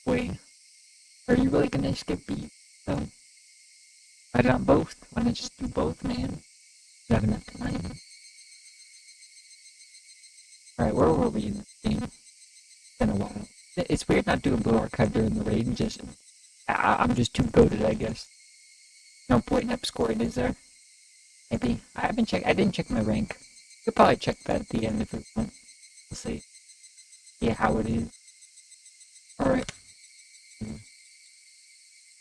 Wait, are you really gonna skip beat? So, why not both? Why not just do both, man? Not enough time. Alright, where were we in this game? It's been a while. It's weird not doing Blue Archive during the raid, just I'm just too goated, I guess. No point up scoring, is there? Maybe. I didn't check my rank. You'll probably check that at the end if it won't. We'll see. Yeah, how it is. Alright.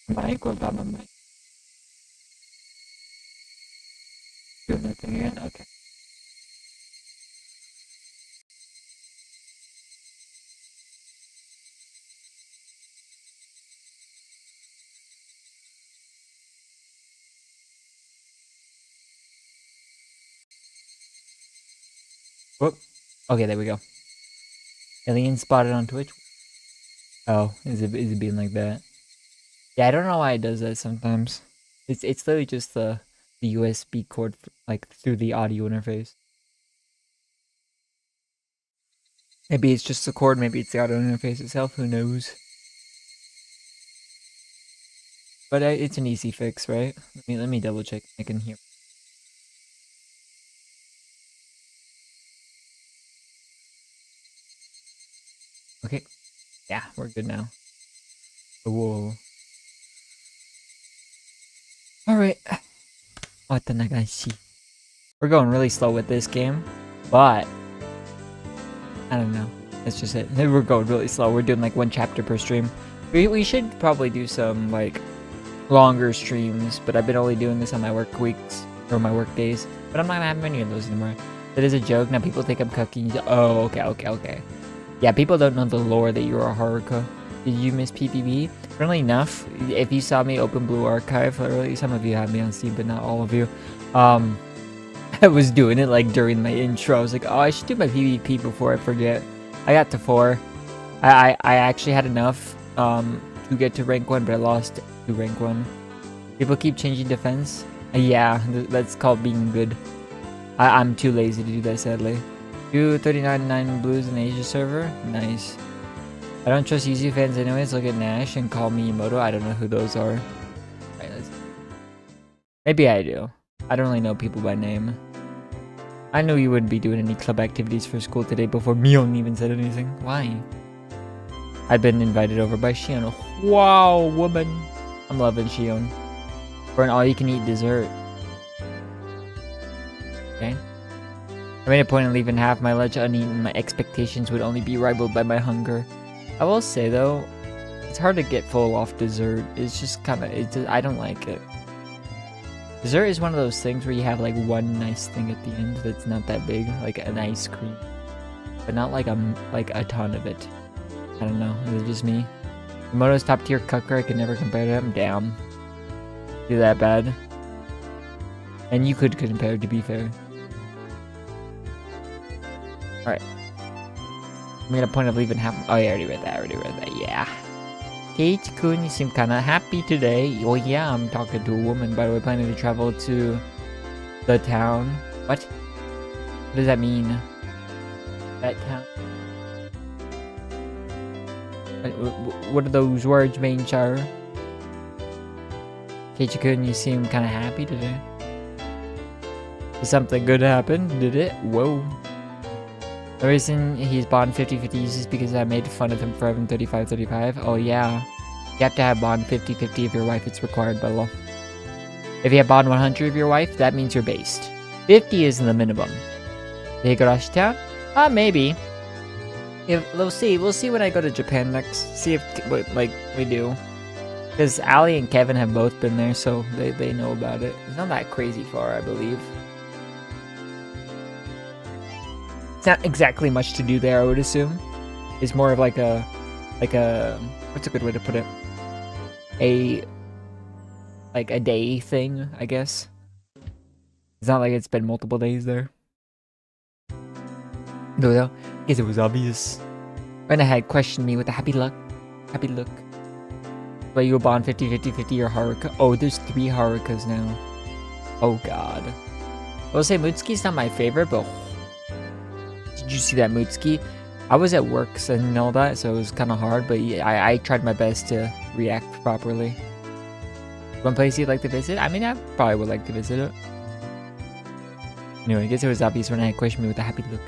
Mic, what about my mic? Doing that thing again? Okay. Whoop. Okay, there we go. Alien spotted on Twitch. Oh, is it being like that? Yeah, I don't know why it does that sometimes. It's literally just the USB cord like through the audio interface. Maybe it's just the cord, maybe it's the audio interface itself, who knows? But it's an easy fix, right? Let me double check. I can hear. Okay. Yeah, we're good now. Whoa. Alright. Watanagashi. We're going really slow with this game, but I don't know. That's just it. We're going really slow. We're doing like one chapter per stream. We should probably do some like longer streams, but I've been only doing this on my work weeks or my work days. But I'm not gonna have many of those anymore. That is a joke. Now people think I'm cucking. Oh, okay. Yeah, people don't know the lore that you're a Haruka. Did you miss PvP? Funnily enough, if you saw me open Blue Archive, literally some of you have me on Steam, but not all of you. I was doing it like during my intro. I was like, oh, I should do my PvP before I forget. I got to 4. I actually had enough to get to rank 1, but I lost to rank 1. People keep changing defense. Yeah, that's called being good. I'm too lazy to do that, sadly. Do 39.9 blues in Asia server? Nice. I don't trust UZ fans anyways. Look at Nash and call me Moto. I don't know who those are. Right, maybe I do. I don't really know people by name. I knew you wouldn't be doing any club activities for school today before Mion even said anything. Why? I'd been invited over by Shion. Wow, woman. I'm loving Shion. For an all-you-can-eat dessert. Okay. I made a point of leaving half my lunch uneaten. My expectations would only be rivaled by my hunger. I will say though, it's hard to get full off dessert. It's just kind of, I don't like it. Dessert is one of those things where you have like one nice thing at the end that's not that big, like an ice cream, but not like a ton of it. I don't know. Is it just me? Moto's top tier cucker. I could never compare to him. Damn. Do that bad. And you could compare, to be fair. Alright. I made a point of leaving half. Oh, yeah, I already read that. Yeah. Ch.2, you seem kinda happy today. Oh, yeah, I'm talking to a woman. By the way, planning to travel to the town. What? What does that mean? That town? What do those words mean, sir? Ch.2, you seem kinda happy today. Did something good happen? Did it? Whoa. The reason he's bond 50-50 is because I made fun of him for having 35-35. Oh yeah. You have to have bond 50-50 of your wife. It's required by law. If you have bond 100 of your wife, that means you're based. 50 is the minimum. The Higurashi town? Maybe. We'll see when I go to Japan next. See if like we do. Because Ali and Kevin have both been there, so they know about it. It's not that crazy far, I believe. Not exactly much to do there, I would assume. It's more of like a what's a good way to put it? A day thing, I guess. It's not like it's been multiple days there. No, I guess it was obvious. Went ahead, questioned me with a happy look. But you bond 50-50-50 or Haruka. Oh, there's 3 Harukas now. Oh god. I will say Mutsuki's not my favorite, but did you see that Mutsuki? I was at work and all that, so it was kind of hard, but yeah, I tried my best to react properly. One place you'd like to visit? I mean, I probably would like to visit it. Anyway, I guess it was obvious when I questioned me with a happy look.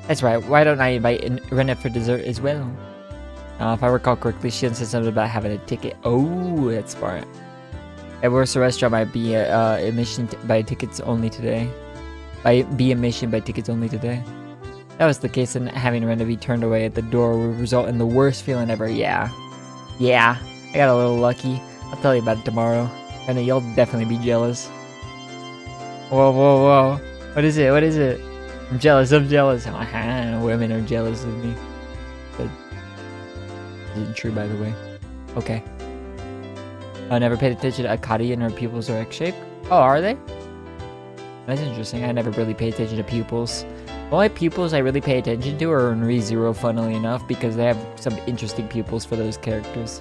That's right, why don't I invite Rena for dessert as well? If I recall correctly, Shion said something about having a ticket. Oh, that's smart. At worst, the restaurant might be admission by tickets only today. Admission by tickets only today. That was the case, and having Rena be turned away at the door would result in the worst feeling ever. Yeah, I got a little lucky. I'll tell you about it tomorrow. Rena, you'll definitely be jealous. Whoa. What is it? I'm jealous. Women are jealous of me. But isn't true, by the way. Okay. I never paid attention to Akari and her pupils are X-shaped. Oh, are they? That's interesting. I never really paid attention to pupils. The only pupils I really pay attention to are in ReZero, funnily enough, because they have some interesting pupils for those characters.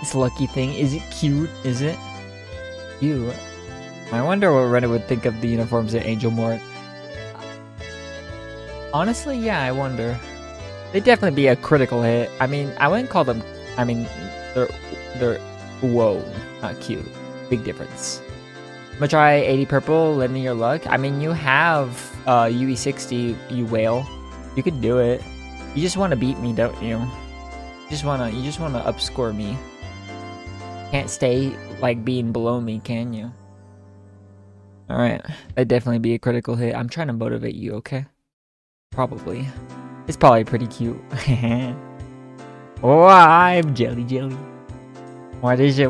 This lucky thing, is it cute? Is it? Cute. I wonder what Rena would think of the uniforms at Angel Mort. Honestly, yeah, I wonder. They'd definitely be a critical hit. I mean, I wouldn't call them... I mean, they're... Whoa, not cute. Big difference. I'm gonna try 80 purple, lend me your luck. I mean, you have UE60, you whale. You could do it. You just want to beat me, don't you? You just wanna upscore me. Can't stay like being below me, can you? Alright, that'd definitely be a critical hit. I'm trying to motivate you, okay? Probably. It's probably pretty cute. Oh, I'm jelly. What is it?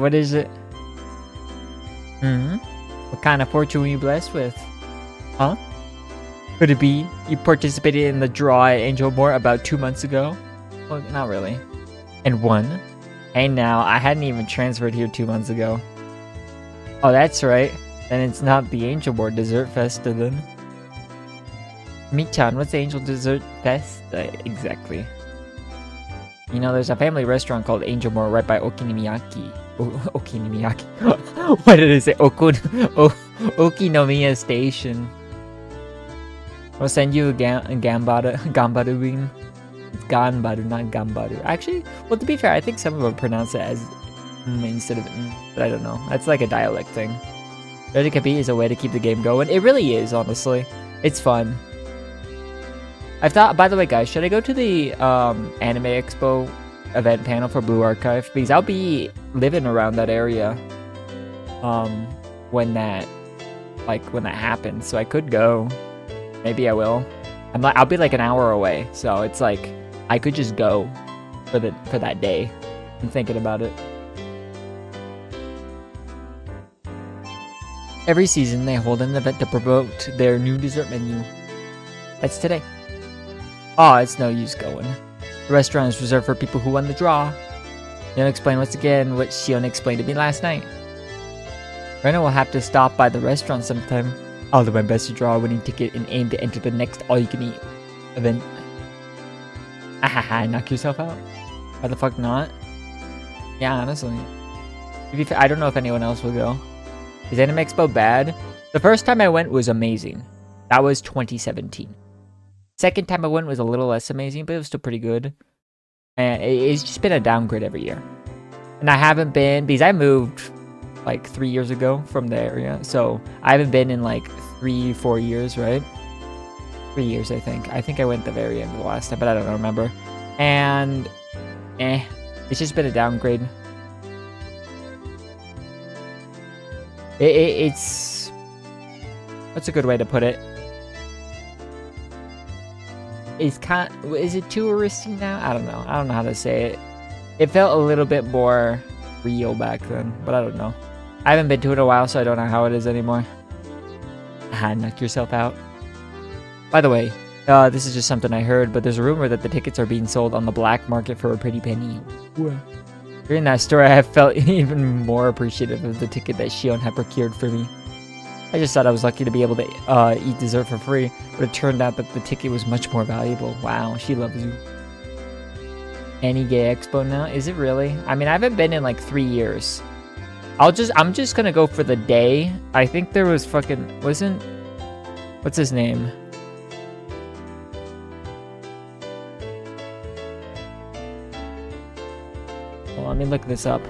What kind of fortune were you blessed with? Huh? Could it be you participated in the draw at Angel Mort about 2 months ago? Well, not really. And won? Hey now, I hadn't even transferred here 2 months ago. Oh, that's right. Then it's not the Angel Mort Dessert Festa then. Mi-chan, what's the Angel Dessert Fest? Exactly. You know, there's a family restaurant called Angel Mort right by Okinomiyaki. Okinomiyaki. What did I say? Okinomiya Station. I'll send you a Gambaru bean. It's Ganbaru, not Gambaru. Actually, well, to be fair, I think some of them pronounce it as instead of but I don't know. That's like a dialect thing. Ready Kapi is a way to keep the game going. It really is, honestly. It's fun. I've thought, by the way, guys, should I go to the Anime Expo event panel for Blue Archive? Because I'll be living around that area when that happens. So I could go. Maybe I will. I'll be like an hour away, so it's like I could just go for that day. I'm thinking about it. Every season they hold an event to promote their new dessert menu. That's today. Oh, it's no use going. The restaurant is reserved for people who won the draw. Then explain once again what Shion explained to me last night. Rena will have to stop by the restaurant sometime. I'll do my best to draw a winning ticket and aim to enter the next all-you-can-eat event. Ahaha, knock yourself out. Why the fuck not? Yeah, honestly. I don't know if anyone else will go. Is Anime Expo bad? The first time I went was amazing. That was 2017. Second time I went was a little less amazing, but it was still pretty good. And it's just been a downgrade every year. And I haven't been, because I moved like 3 years ago from the area. So I haven't been in like 3-4 years, right? 3 years, I think. I think I went the very end of the last time, but I don't remember. And, it's just been a downgrade. It's, what's a good way to put it? Is it touristy now? I don't know. I don't know how to say it. It felt a little bit more real back then, but I don't know. I haven't been to it in a while, so I don't know how it is anymore. Knock yourself out. By the way, this is just something I heard, but there's a rumor that the tickets are being sold on the black market for a pretty penny. During that story, I have felt even more appreciative of the ticket that Shion had procured for me. I just thought I was lucky to be able to eat dessert for free, but it turned out that the ticket was much more valuable. Wow, she loves you. Any gay expo now? Is it really? I mean, I haven't been in like 3 years. I'm just gonna go for the day. I think there was what's his name? Well, let me look this up.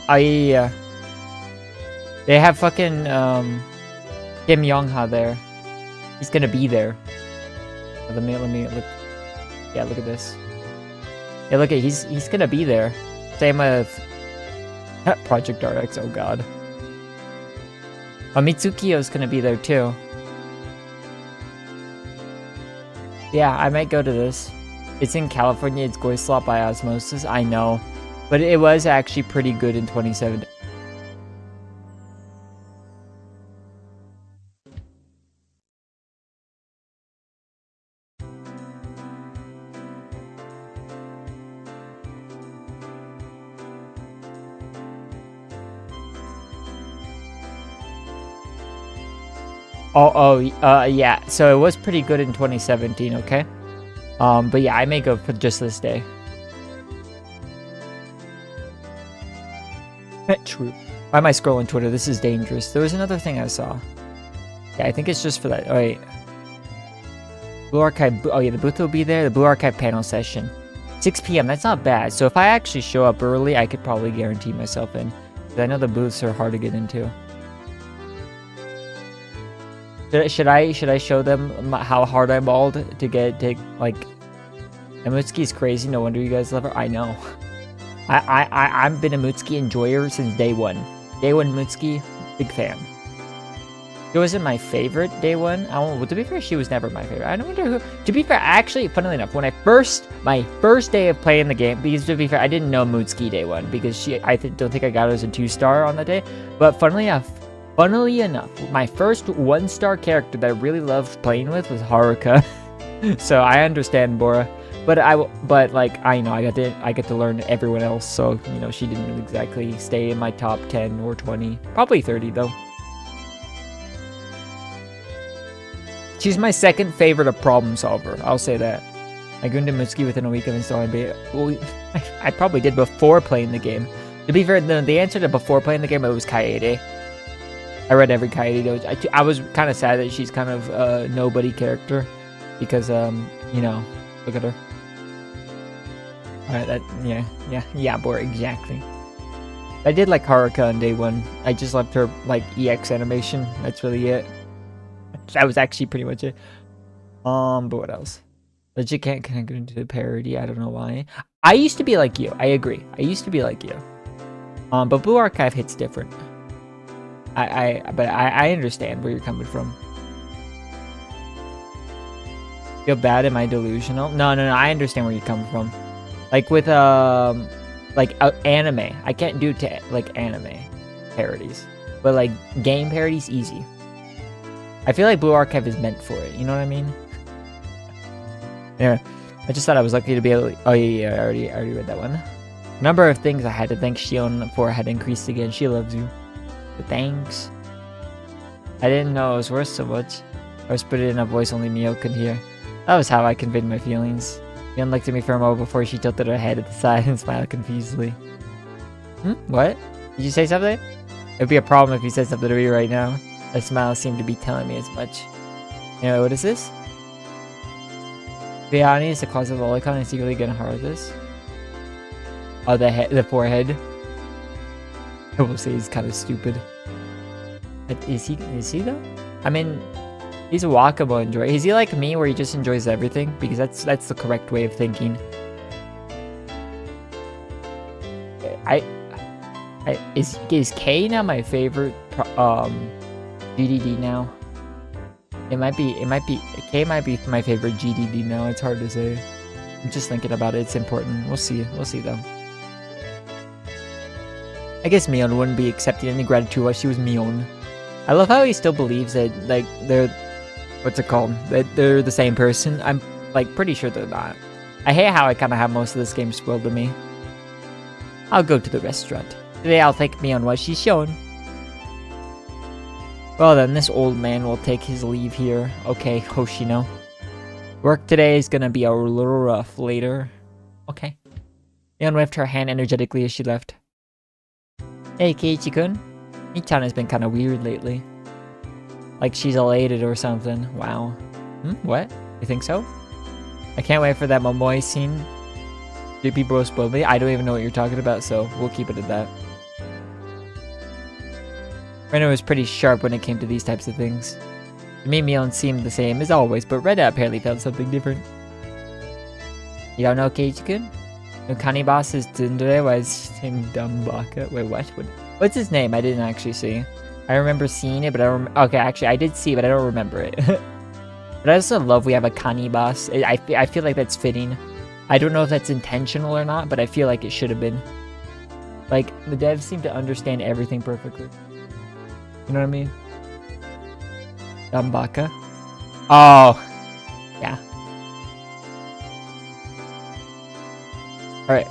Oh yeah. They have fucking Kim Young-ha there. He's gonna be there. Let me look. Yeah, look at this. Yeah, look at he's gonna be there. Same with Project RX. Oh god. Mitsukiyo's gonna be there too. Yeah, I might go to this. It's in California. It's Goy Slot by Osmosis. I know, but it was actually pretty good in 2017. Yeah. So it was pretty good in 2017. Okay. But yeah, I may go for just this day. True. Why am I scrolling Twitter? This is dangerous. There was another thing I saw. Yeah, I think it's just for that. Oh wait. Blue Archive. Oh yeah, the booth will be there. The Blue Archive panel session. 6 p.m. That's not bad. So if I actually show up early, I could probably guarantee myself in. Because I know the booths are hard to get into. Should I show them how hard I balled to like Emutsuki's crazy, no wonder you guys love her. I know. I've been a Mutsuki enjoyer since day one. Day one Mutsuki, big fan. She wasn't my favorite day one. Well, to be fair, she was never my favorite. I don't wonder who. To be fair, actually, funnily enough, when my first day of playing the game, because to be fair, I didn't know Mutsuki day one because don't think I got her as a 2-star on that day. But funnily enough, my first 1-star character that I really loved playing with was Haruka. So I understand Bora, but I get to learn everyone else. So she didn't exactly stay in my top 10 or 20, probably 30 though. She's my second favorite of Problem Solver. I'll say that. I grew into Mutsuki within a week of installing beta. Well, I probably did before playing the game. To be fair, the answer to before playing the game, it was Kaede. I read every Kaede. I was kind of sad that she's kind of a nobody character. Because, look at her. Alright, yeah, Bora, exactly. I did like Haruka on day one. I just loved her, EX animation. That's really it. That was actually pretty much it. But what else? Legit can't connect into the parody. I don't know why. I used to be like you. I agree. I used to be like you. But Blue Archive hits different. I understand where you're coming from. Feel bad? Am I delusional? No. I understand where you're coming from. Like with anime, I can't do anime parodies, but game parodies easy. I feel like Blue Archive is meant for it. You know what I mean? Yeah. I just thought I was lucky to be able to... Oh yeah, I already read that one. Number of things I had to thank Shion for had increased again. She loves you. But thanks. I didn't know it was worth so much. I was put it in a voice only Mio could hear. That was how I conveyed my feelings. Shion looked at me for a moment before she tilted her head at the side and smiled confusedly. What? Did you say something? It would be a problem if you said something to me right now. A smile seemed to be telling me as much. Anyway, what is this? Vianney is the cause of the lolicon and secretly gonna hard this. Oh, the forehead. I will say he's kind of stupid. But is he though? I mean, he's a Wakabo enjoyer. Is he like me where he just enjoys everything? Because that's the correct way of thinking. Is K now my favorite GDD now? K might be my favorite GDD now. It's hard to say. I'm just thinking about it. It's important. We'll see though. I guess Mion wouldn't be accepting any gratitude while she was Mion. I love how he still believes that they're what's it called? That they're the same person. I'm pretty sure they're not. I hate how I kind of have most of this game spoiled to me. I'll go to the restaurant. Today I'll thank Mion what she's shown. Well then, this old man will take his leave here. Okay, Hoshino. Work today is gonna be a little rough later. Okay. Mion waved her hand energetically as she left. Hey, Keiichi-kun. Mi-chan has been kind of weird lately. Like she's elated or something. Wow. What? You think so? I can't wait for that Momoe scene. JP Bro spoiled me. I don't even know what you're talking about, so we'll keep it at that. Rena was pretty sharp when it came to these types of things. To me, Mion seemed the same as always, but Rena apparently found something different. You don't know Keiji-kun? No Kanibas is Tsundere was in Dumbaka. Wait, what? What's his name? I didn't actually see. I remember seeing it, but I don't... Okay, actually, I did see it, but I don't remember it. But I also love we have a Kanibas. I feel like that's fitting. I don't know if that's intentional or not, but I feel like it should have been. Like, the devs seem to understand everything perfectly. You know what I mean? Dumbaka. Oh. Yeah. Alright.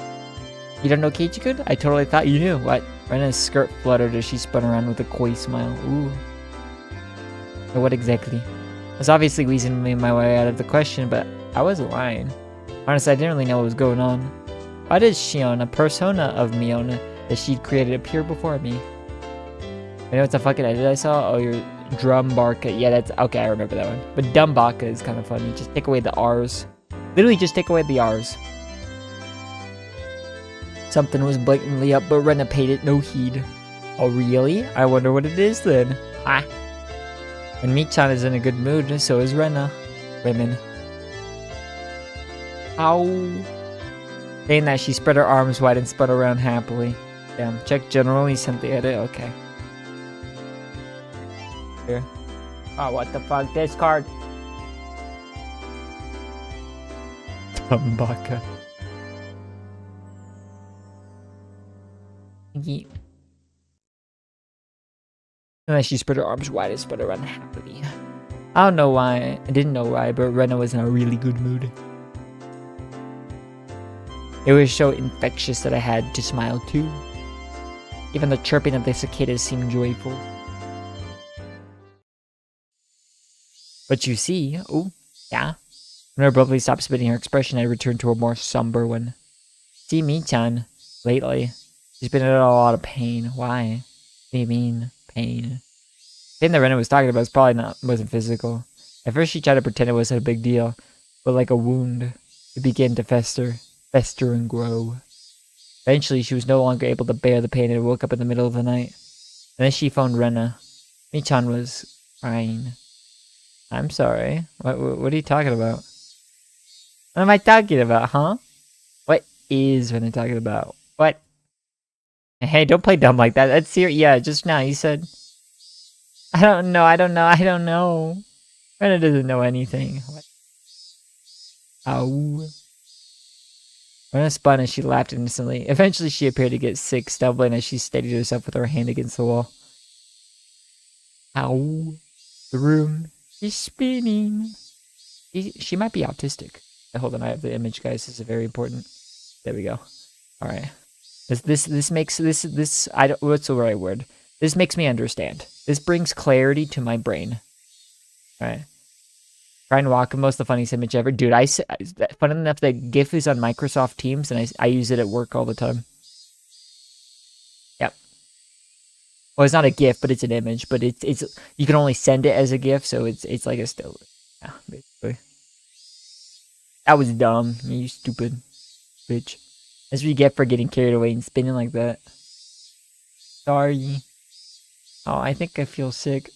You don't know Keiji-kun? I totally thought you knew. What? Rena's skirt fluttered as she spun around with a coy smile. Ooh. So what exactly? I was obviously reasoning my way out of the question, but I wasn't lying. Honestly, I didn't really know what was going on. Why does Shion, a persona of Miona that she'd created, appear before me? I know it's a fucking edit I saw. Oh, your Drumbarka. Yeah, that's... Okay, I remember that one. But Dumbaka is kind of funny. Just take away the R's. Literally just take away the R's. Something was blatantly up, but Rena paid it no heed. Oh, really? I wonder what it is then. Ha! When Michan is in a good mood, so is Rena. Women. Ow. Saying that, she spread her arms wide and spun around happily. Damn, check generally sent the edit. Okay. Here. Oh, what the fuck? Discard. Tumbaka. Yeet. And then she spread her arms wide and spun around happily. I don't know why. I didn't know why, but Rena was in a really good mood. It was so infectious that I had to smile too. Even the chirping of the cicadas seemed joyful. But you see... Oh, yeah? When I abruptly stopped spitting her expression, I returned to a more somber one. See Michan, lately. She's been in a lot of pain. Why? What do you mean, pain? The thing that Rena was talking about wasn't physical. At first she tried to pretend it wasn't a big deal, but like a wound, it began to fester and grow. Eventually she was no longer able to bear the pain and woke up in the middle of the night. And then she phoned Rena. Michan was crying. I'm sorry. What are you talking about? What am I talking about, huh? What is Rena talking about? What? Hey, don't play dumb like that. That's serious. Yeah, just now you said... I don't know. Rena doesn't know anything. What? Ow. Rena spun and she laughed innocently. Eventually she appeared to get sick, stumbling as she steadied herself with her hand against the wall. Ow. The room is spinning. She might be autistic. Hold on, I have the image, guys. This is very important. There we go. Alright. This makes I don't, what's the right word? This makes me understand. This brings clarity to my brain. Alright. Brian Wakamo's the funniest image ever. Dude, fun enough that GIF is on Microsoft Teams and I use it at work all the time. Yep. Well, it's not a GIF, but it's an image, but it's you can only send it as a GIF, so it's like a still. Yeah, basically. That was dumb, you stupid bitch. That's what you get for getting carried away and spinning like that. Sorry. Oh, I think I feel sick.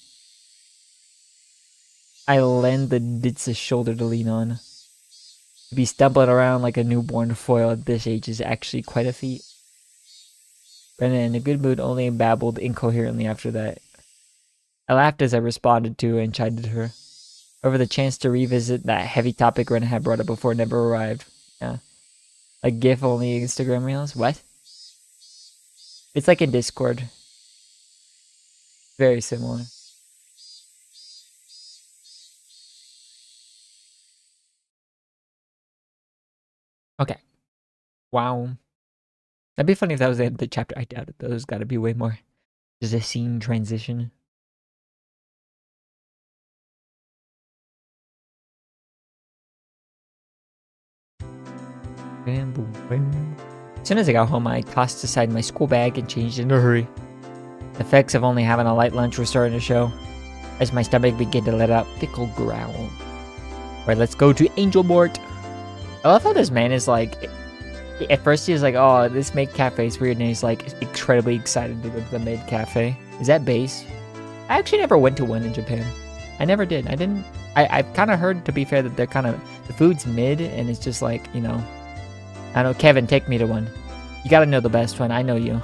I lend the Ditsa shoulder to lean on. To be stumbling around like a newborn foil at this age is actually quite a feat. Brennan, in a good mood, only babbled incoherently after that. I laughed as I responded to and chided her. However, the chance to revisit that heavy topic Brennan had brought up before never arrived. Yeah. Like GIF only Instagram Reels? What? It's like in Discord. Very similar. Okay. Wow. That'd be funny if that was the end of the chapter. I doubt it though. There's gotta be way more. Just a scene transition. Bam, boom, bam. As soon as I got home, I tossed aside my school bag and changed in a hurry. The effects of only having a light lunch were starting to show, as my stomach began to let out fickle growl. Alright, let's go to Angel Mort. I love how this man is like... At first he was like, oh, this maid cafe is weird, and he's like incredibly excited to go to the maid cafe. Is that base? I actually never went to one in Japan. I never did. I've kind of heard, to be fair, that they're kind of... The food's mid, and it's just like, you know... I don't know, Kevin, take me to one. You gotta know the best one. I know you.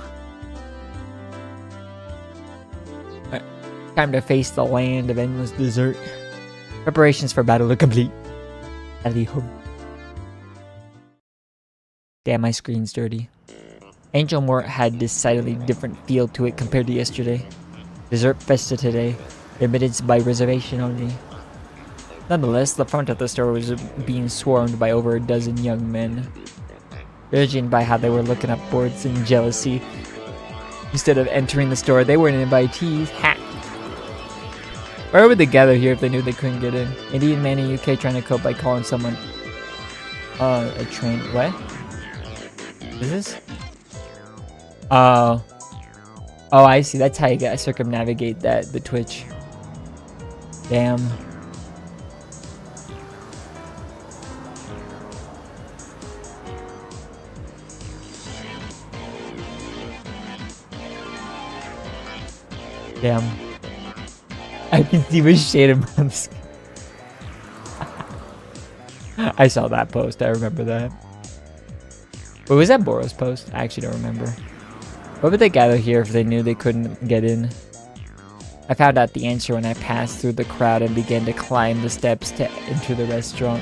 Alright. Time to face the land of endless dessert. Preparations for battle are complete. Aliho. Damn, my screen's dirty. Angel Mort had decidedly different feel to it compared to yesterday. Dessert festa today. Admittance by reservation only. Nonetheless, the front of the store was being swarmed by over a dozen young men. Judging by how they were looking up boards in jealousy. Instead of entering the store, they weren't invitees. Ha! Where would they gather here if they knew they couldn't get in? Indian man in UK trying to cope by calling someone... a train... What? Is this? Oh, I see. That's how you gotta circumnavigate that, the Twitch. Damn. Damn. I can see my shade on the screen. I saw that post. I remember that. Wait, was that Boros' post? I actually don't remember. Why would they gather here if they knew they couldn't get in? I found out the answer when I passed through the crowd and began to climb the steps to enter the restaurant.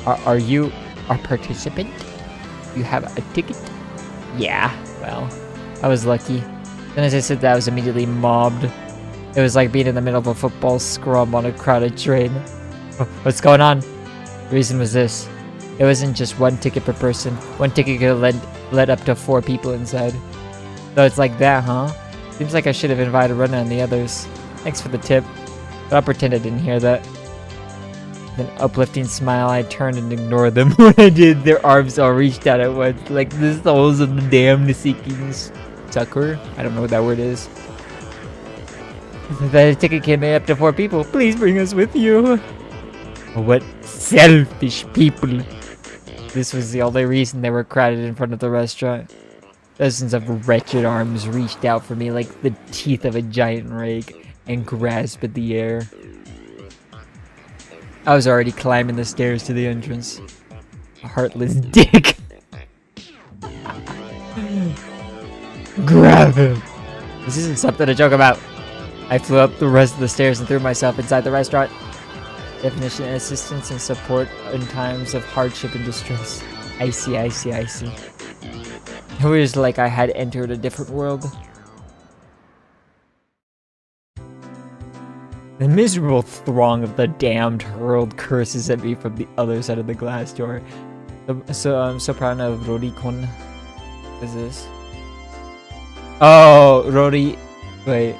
Are you a participant? You have a ticket? Yeah, well, I was lucky. Then as I said that, I was immediately mobbed. It was like being in the middle of a football scrum on a crowded train. What's going on? The reason was this. It wasn't just one ticket per person. One ticket could let up to 4 people inside. So it's like that, huh? Seems like I should have invited Rena and the others. Thanks for the tip. But I'll pretend I didn't hear that. With an uplifting smile, I turned and ignored them. When I did, their arms all reached out at once, like the souls of the damned seeking sucker. I don't know what that word is. The ticket can make up to 4 people. Please bring us with you. What selfish people. This was the only reason they were crowded in front of the restaurant. Dozens of wretched arms reached out for me like the teeth of a giant rake and grasped at the air. I was already climbing the stairs to the entrance. A heartless dick. Grab him. This isn't something to joke about. I flew up the rest of the stairs and threw myself inside the restaurant. Definition: assistance and support in times of hardship and distress. I see. It was like I had entered a different world. The miserable throng of the damned hurled curses at me from the other side of the glass door. Soprano Rorikon. What is this? Oh, Rory. Wait.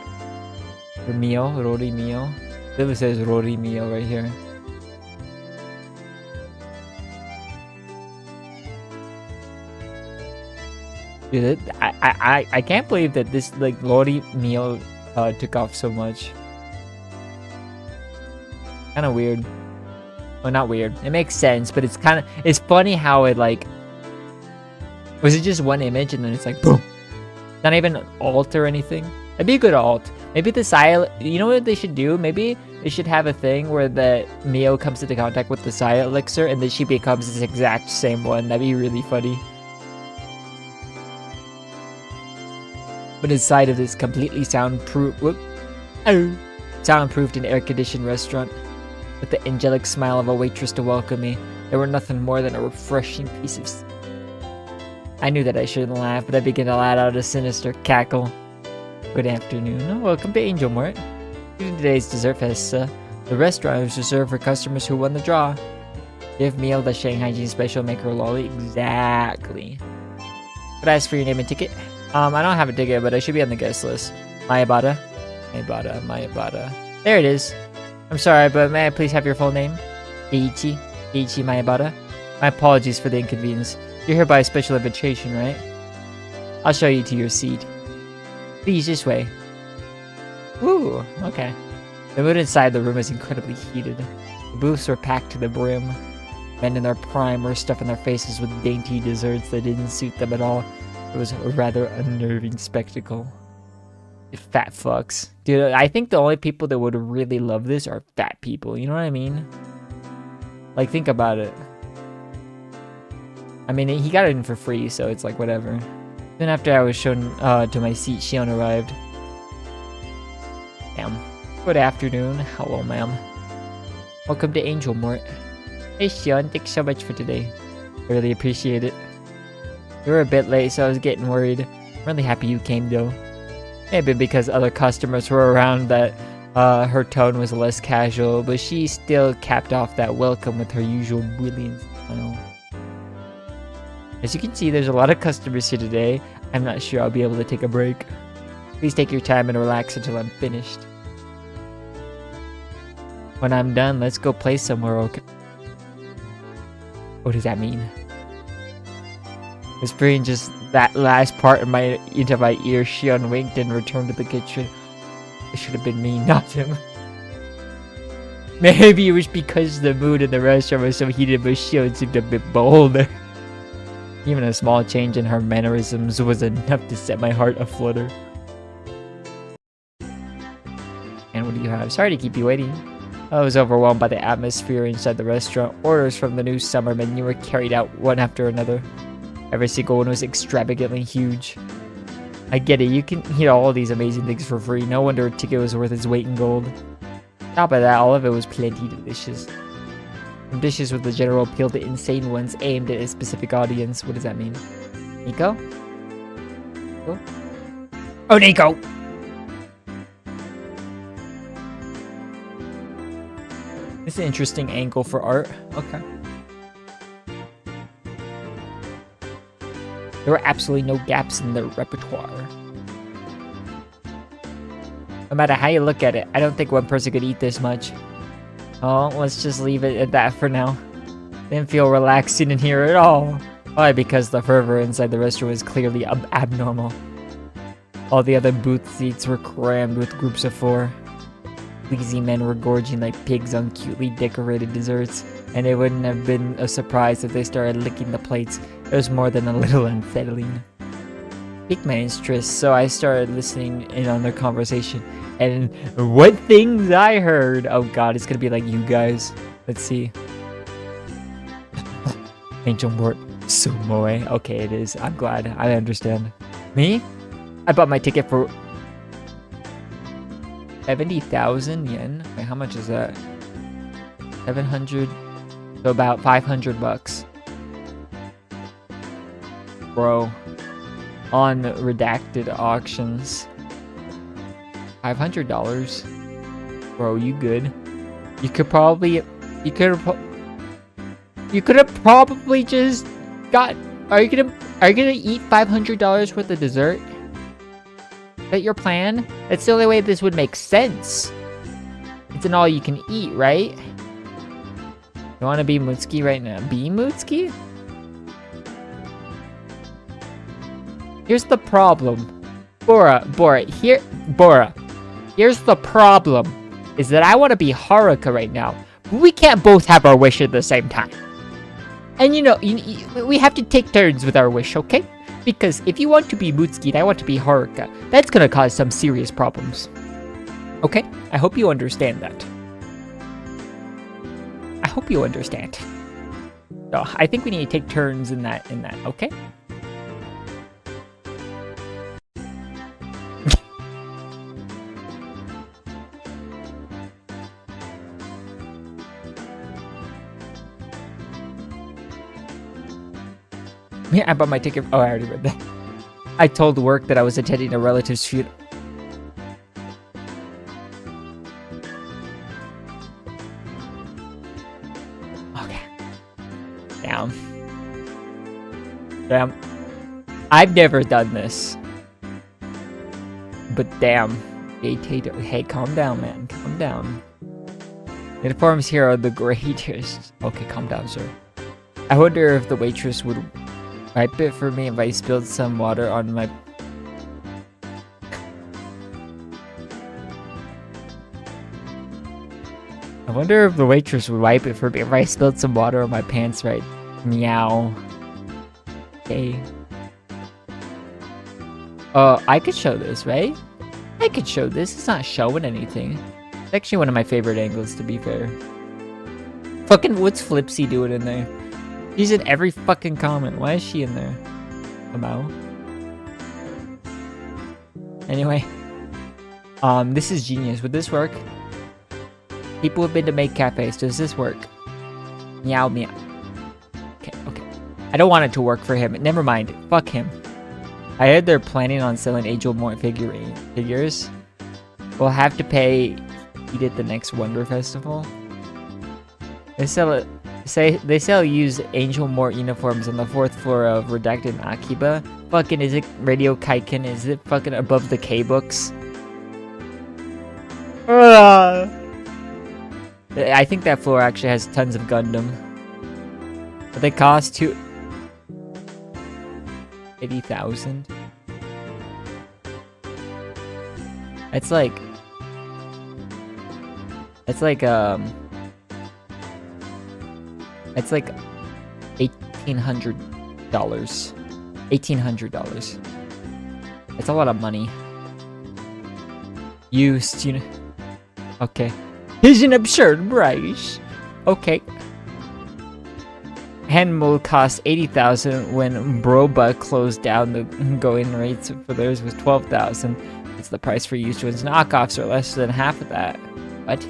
Rory Mio. It says Rory Mio right here. Dude, I can't believe that this like Rory Mio took off so much. Kind of weird. Well, not weird. It makes sense, but it's funny how it like. Was it just one image and then it's like boom? Not even an alt or anything. That'd be a good alt. Maybe the Saya, you know what they should do? Maybe they should have a thing where the Mio comes into contact with the Saya elixir and then she becomes this exact same one. That'd be really funny. But inside of this completely soundproofed and air-conditioned restaurant, with the angelic smile of a waitress to welcome me, there were nothing more than a refreshing piece of... I knew that I shouldn't laugh, but I began to let out a sinister cackle. Good afternoon. Welcome to Angel Mart. Due to today's dessert festa, the restaurant is reserved for customers who won the draw. Give Meal the Shanghai Jean special maker lolly. Exactly. Could I ask for your name and ticket? I don't have a ticket, but I should be on the guest list. Mayabata. There it is. I'm sorry, but may I please have your full name? Eiichi Mayabata. My apologies for the inconvenience. You're here by a special invitation, right? I'll show you to your seat. Please, this way. Ooh, okay. The mood inside the room is incredibly heated. The booths were packed to the brim. Men in their prime were stuffing their faces with dainty desserts that didn't suit them at all. It was a rather unnerving spectacle. Fat fucks. Dude, I think the only people that would really love this are fat people. You know what I mean? Like, think about it. I mean, he got it in for free, so it's like, whatever. Then after I was shown to my seat, Shion arrived. Damn. Good afternoon. Hello, ma'am. Welcome to Angel Mort. Hey, Shion. Thanks so much for today. I really appreciate it. You were a bit late, so I was getting worried. I'm really happy you came, though. Maybe because other customers were around that her tone was less casual, but she still capped off that welcome with her usual brilliant smile. As you can see, there's a lot of customers here today. I'm not sure I'll be able to take a break. Please take your time and relax until I'm finished. When I'm done, let's go play somewhere, okay? What does that mean? Whispering just that last part into my ear, Shion winked and returned to the kitchen. It should have been me, not him. Maybe it was because the mood in the restaurant was so heated, but Shion seemed a bit bolder. Even a small change in her mannerisms was enough to set my heart aflutter. And what do you have? Sorry to keep you waiting. I was overwhelmed by the atmosphere inside the restaurant. Orders from the new summer menu were carried out one after another. Every single one was extravagantly huge. I get it, you can eat all of these amazing things for free. No wonder a ticket was worth its weight in gold. On top of that, all of it was plenty delicious. Some dishes with the general appeal to insane ones aimed at a specific audience. What does that mean? Nico? Nico? Oh, Nico! This is an interesting angle for art. Okay. There were absolutely no gaps in the repertoire. No matter how you look at it, I don't think one person could eat this much. Oh, let's just leave it at that for now. Didn't feel relaxing in here at all. Why? Because the fervor inside the restaurant was clearly abnormal. All the other booth seats were crammed with groups of 4. Sleazy men were gorging like pigs on cutely decorated desserts, and it wouldn't have been a surprise if they started licking the plates. It was more than a little unsettling. Piqued my interest, so I started listening in on their conversation. And what things I heard! Oh god, it's gonna be like you guys. Let's see. Angel Mort Sumoe. Okay, it is. I'm glad. I understand. Me? I bought my ticket for 70,000 yen? Wait, how much is that? 700, so about 500 bucks. Bro. On redacted auctions. $500. Bro, you good? You could have probably just got, are you gonna eat $500 worth of dessert? Is that your plan? That's the only way this would make sense. It's an all you can eat, right? You wanna be Mutsuki right now? Be Mutsuki? Here's the problem. Bora, here's the problem. Is that I wanna be Haruka right now. We can't both have our wish at the same time. And you know, we have to take turns with our wish, okay? Because if you want to be Mutsuki and I want to be Haruka, that's gonna cause some serious problems. Okay? I hope you understand that. I hope you understand. So, I think we need to take turns in that, okay? Yeah, I bought my ticket. Oh, I already read that. I told work that I was attending a relative's funeral. Okay. Damn. I've never done this. But damn. Hey, calm down, man. Calm down. Uniforms here are the greatest. Okay, calm down, sir. I wonder if the waitress would wipe it for me if I spilled some water on my... I wonder if the waitress would wipe it for me if I spilled some water on my pants, right? Meow. Okay. I could show this, right? I could show this. It's not showing anything. It's actually one of my favorite angles, to be fair. Fucking, what's Flipsy doing in there? She's in every fucking comment. Why is she in there? Somehow. Anyway. This is genius. Would this work? People have been to make cafes. Does this work? Meow, meow. Okay, okay. I don't want it to work for him. Never mind. Fuck him. I heard they're planning on selling Angel Mort figures. We'll have to pay eat at the next Wonder Festival. They sell used Angel Mort uniforms on the 4th floor of Redacted Akiba. Fucking, is it Radio Kaiken? Is it fucking above the K-books? I think that floor actually has tons of Gundam. But they cost 80,000. It's like $1,800. $1,800. It's a lot of money. Used, you know. Okay. Here's an absurd price. Okay. Hen will cost 80,000 when Broba closed down. The going rates for theirs was 12,000. It's the price for used ones. Knockoffs are less than half of that. What?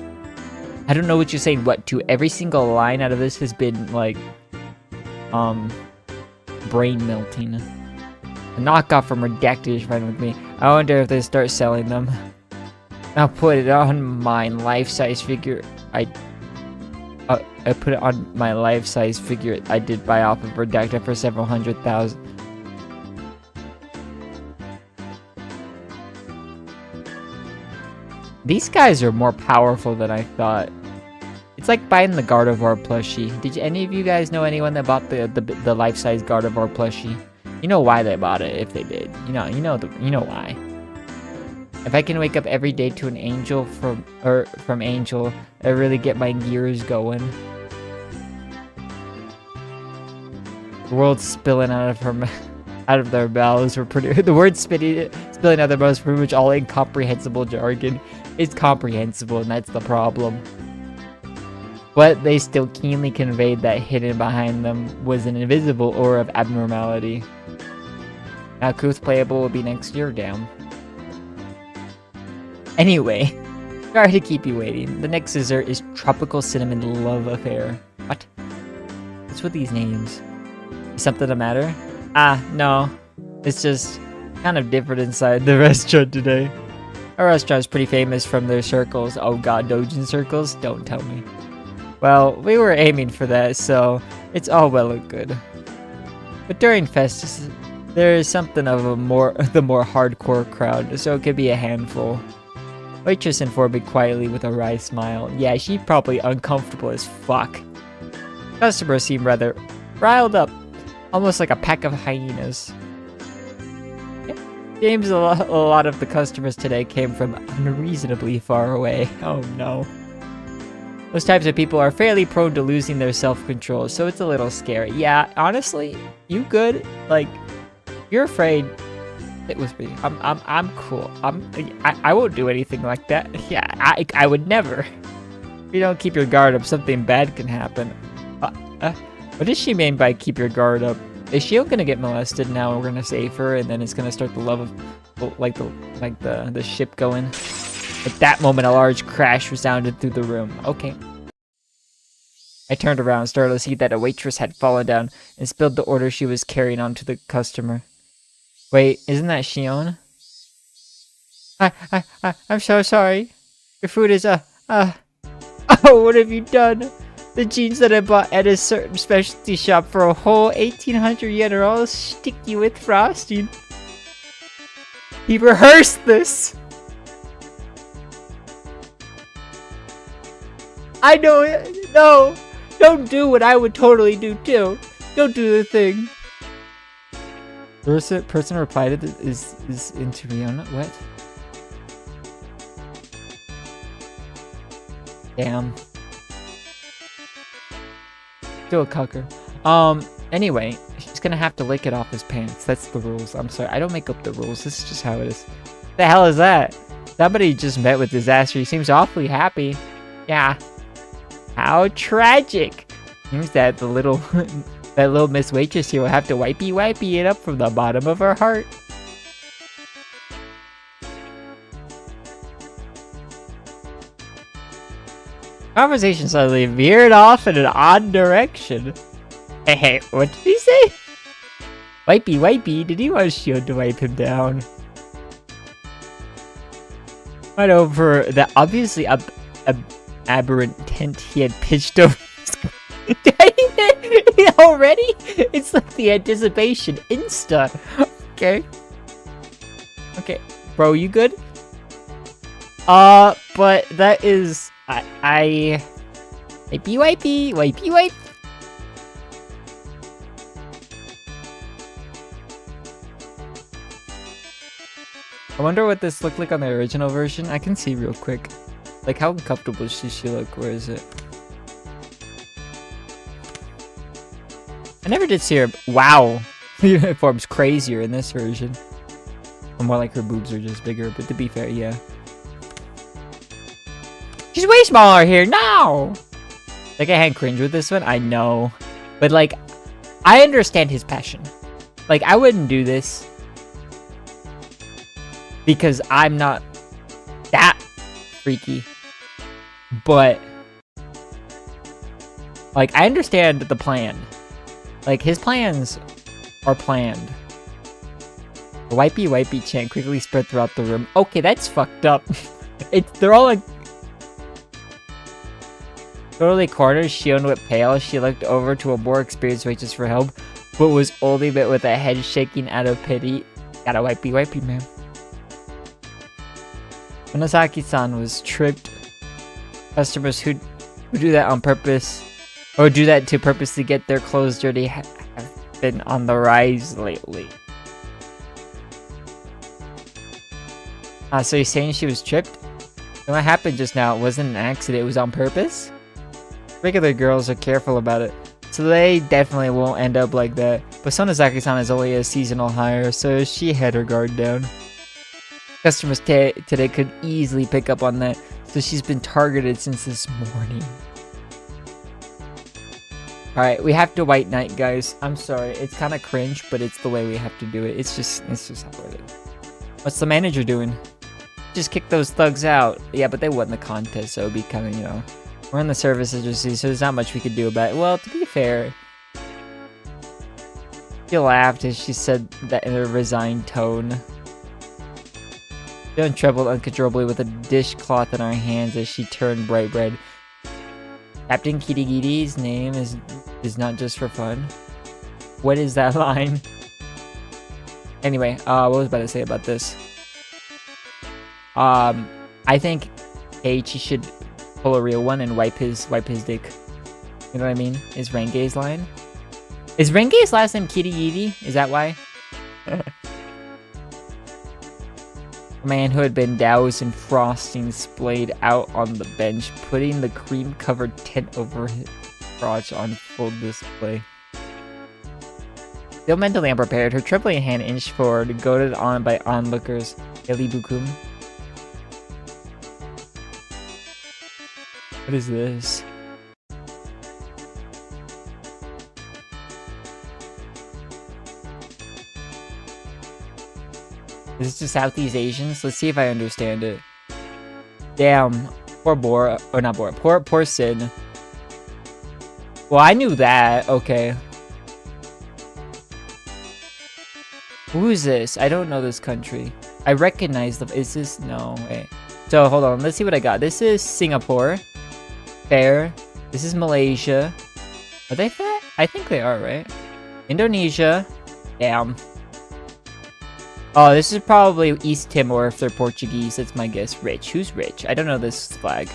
I don't know what you're saying. What? To every single line out of this has been like, brain melting. A knockoff from Redacted is fine with me. I wonder if they start selling them. I'll put it on my life-size figure. I put it on my life-size figure I did buy off of Redacted for several $100,000. These guys are more powerful than I thought. It's like buying the Gardevoir plushie. Did any of you guys know anyone that bought the life-size Gardevoir plushie? You know why they bought it if they did. You know why. If I can wake up every day to an angel from Angel, I really get my gears going. The world's spilling out of their mouths were pretty. The word spilling out of their mouths pretty much all incomprehensible jargon. It's comprehensible, and that's the problem. But they still keenly conveyed that hidden behind them was an invisible aura of abnormality. Now, Kuth playable will be next year, damn. Anyway, sorry to keep you waiting. The next dessert is Tropical Cinnamon Love Affair. What? What's with these names? Is something the matter? Ah, no. It's just kind of different inside the restaurant today. Our restaurant is pretty famous from their circles. Oh god, Dojin circles? Don't tell me. Well, we were aiming for that, so it's all well and good. But during Festus, there is something of the more hardcore crowd, so it could be a handful. Waitress informed me quietly with a wry smile. Yeah, she's probably uncomfortable as fuck. Customers seem rather riled up, almost like a pack of hyenas. Seems a lot of the customers today came from unreasonably far away. Oh no. Those types of people are fairly prone to losing their self-control, so it's a little scary. Yeah, honestly, you good? Like, you're afraid. It was me. I'm cool. I won't do anything like that. Yeah, I would never. If you don't keep your guard up, something bad can happen. What does she mean by keep your guard up? Is Shion gonna get molested now? We're gonna save her, and then it's gonna start the love of, the ship going. At that moment, a large crash resounded through the room. Okay. I turned around, startled to see that a waitress had fallen down and spilled the order she was carrying onto the customer. Wait, isn't that Shion? I'm so sorry. Your food is, oh, what have you done? The jeans that I bought at a certain specialty shop for a whole 1,800 yen are all sticky with frosting. He rehearsed this! I know it! No! Don't do what I would totally do too! Don't do the thing! Person replied to this is into Rihanna? What? Damn. Still a cucker. Anyway, she's gonna have to lick it off his pants. That's the rules. I'm sorry. I don't make up the rules. This is just how it is. The hell is that? Somebody just met with disaster. He seems awfully happy. Yeah. How tragic. Seems that the little that little Miss Waitress here will have to wipey it up from the bottom of her heart. Conversation suddenly veered off in an odd direction. Hey, what did he say? Wipey, did he want Shion to wipe him down? Right over the obviously aberrant tent he had pitched over. Already? It's like the anticipation. Insta. Okay. Okay. Bro, you good? But that is... Wipey. I wonder what this looked like on the original version. I can see real quick. Like, how uncomfortable does she look? Where is it? I never did see her. Wow. The uniform's crazier in this version. Or more like her boobs are just bigger, but to be fair, yeah. She's way smaller here. No! Like, I had cringe with this one. I know. But, like, I understand his passion. Like, I wouldn't do this. Because I'm not that freaky. But, like, I understand the plan. Like, his plans are planned. The wipey chant quickly spread throughout the room. Okay, that's fucked up. They're all like... Totally cornered, Shion went pale. She looked over to a more experienced waitress for help, but was only met with a head shaking out of pity. Gotta wipey, man. Watanagashi-san was tripped. Customers who do that on purpose, or do that to purposely get their clothes dirty, have been on the rise lately. So you're saying she was tripped? And what happened just now? It wasn't an accident, it was on purpose? Regular girls are careful about it, so they definitely won't end up like that. But Sonozaki-san is only a seasonal hire, so she had her guard down. Customers today could easily pick up on that, so she's been targeted since this morning. Alright, we have to white knight, guys. I'm sorry, it's kind of cringe, but it's the way we have to do it. It's just how it is. What's the manager doing? Just kick those thugs out. Yeah, but they won the contest, so it'd be kind of, you know... We're in the service agency, so there's not much we could do about it. Well, to be fair... She laughed as she said that in a resigned tone. Shion trembled uncontrollably with a dishcloth in her hands as she turned bright red. Captain Kirigiri's name is not just for fun. What is that line? Anyway, what was I about to say about this? I think Eiichi should pull a real one and wipe his dick. You know what I mean? Is Renge's line? Is Renge's last name Kirigiri? Is that why? A man who had been doused in frosting splayed out on the bench, putting the cream-covered tent over his crotch on full display. Still mentally unprepared, her trembling hand inched forward, goaded on by onlookers. Eli Bukum. What is this? Is this to Southeast Asians? Let's see if I understand it. Damn. Poor Bora. Or not Bora. Poor Sid. Well, I knew that. Okay. Who is this? I don't know this country. I recognize them. Is this? No. Wait. So, hold on. Let's see what I got. This is Singapore. Fair. This is Malaysia. Are they fair? I think they are, right? Indonesia. Damn. Oh, this is probably East Timor if they're Portuguese. That's my guess. Rich. Who's rich? I don't know this flag.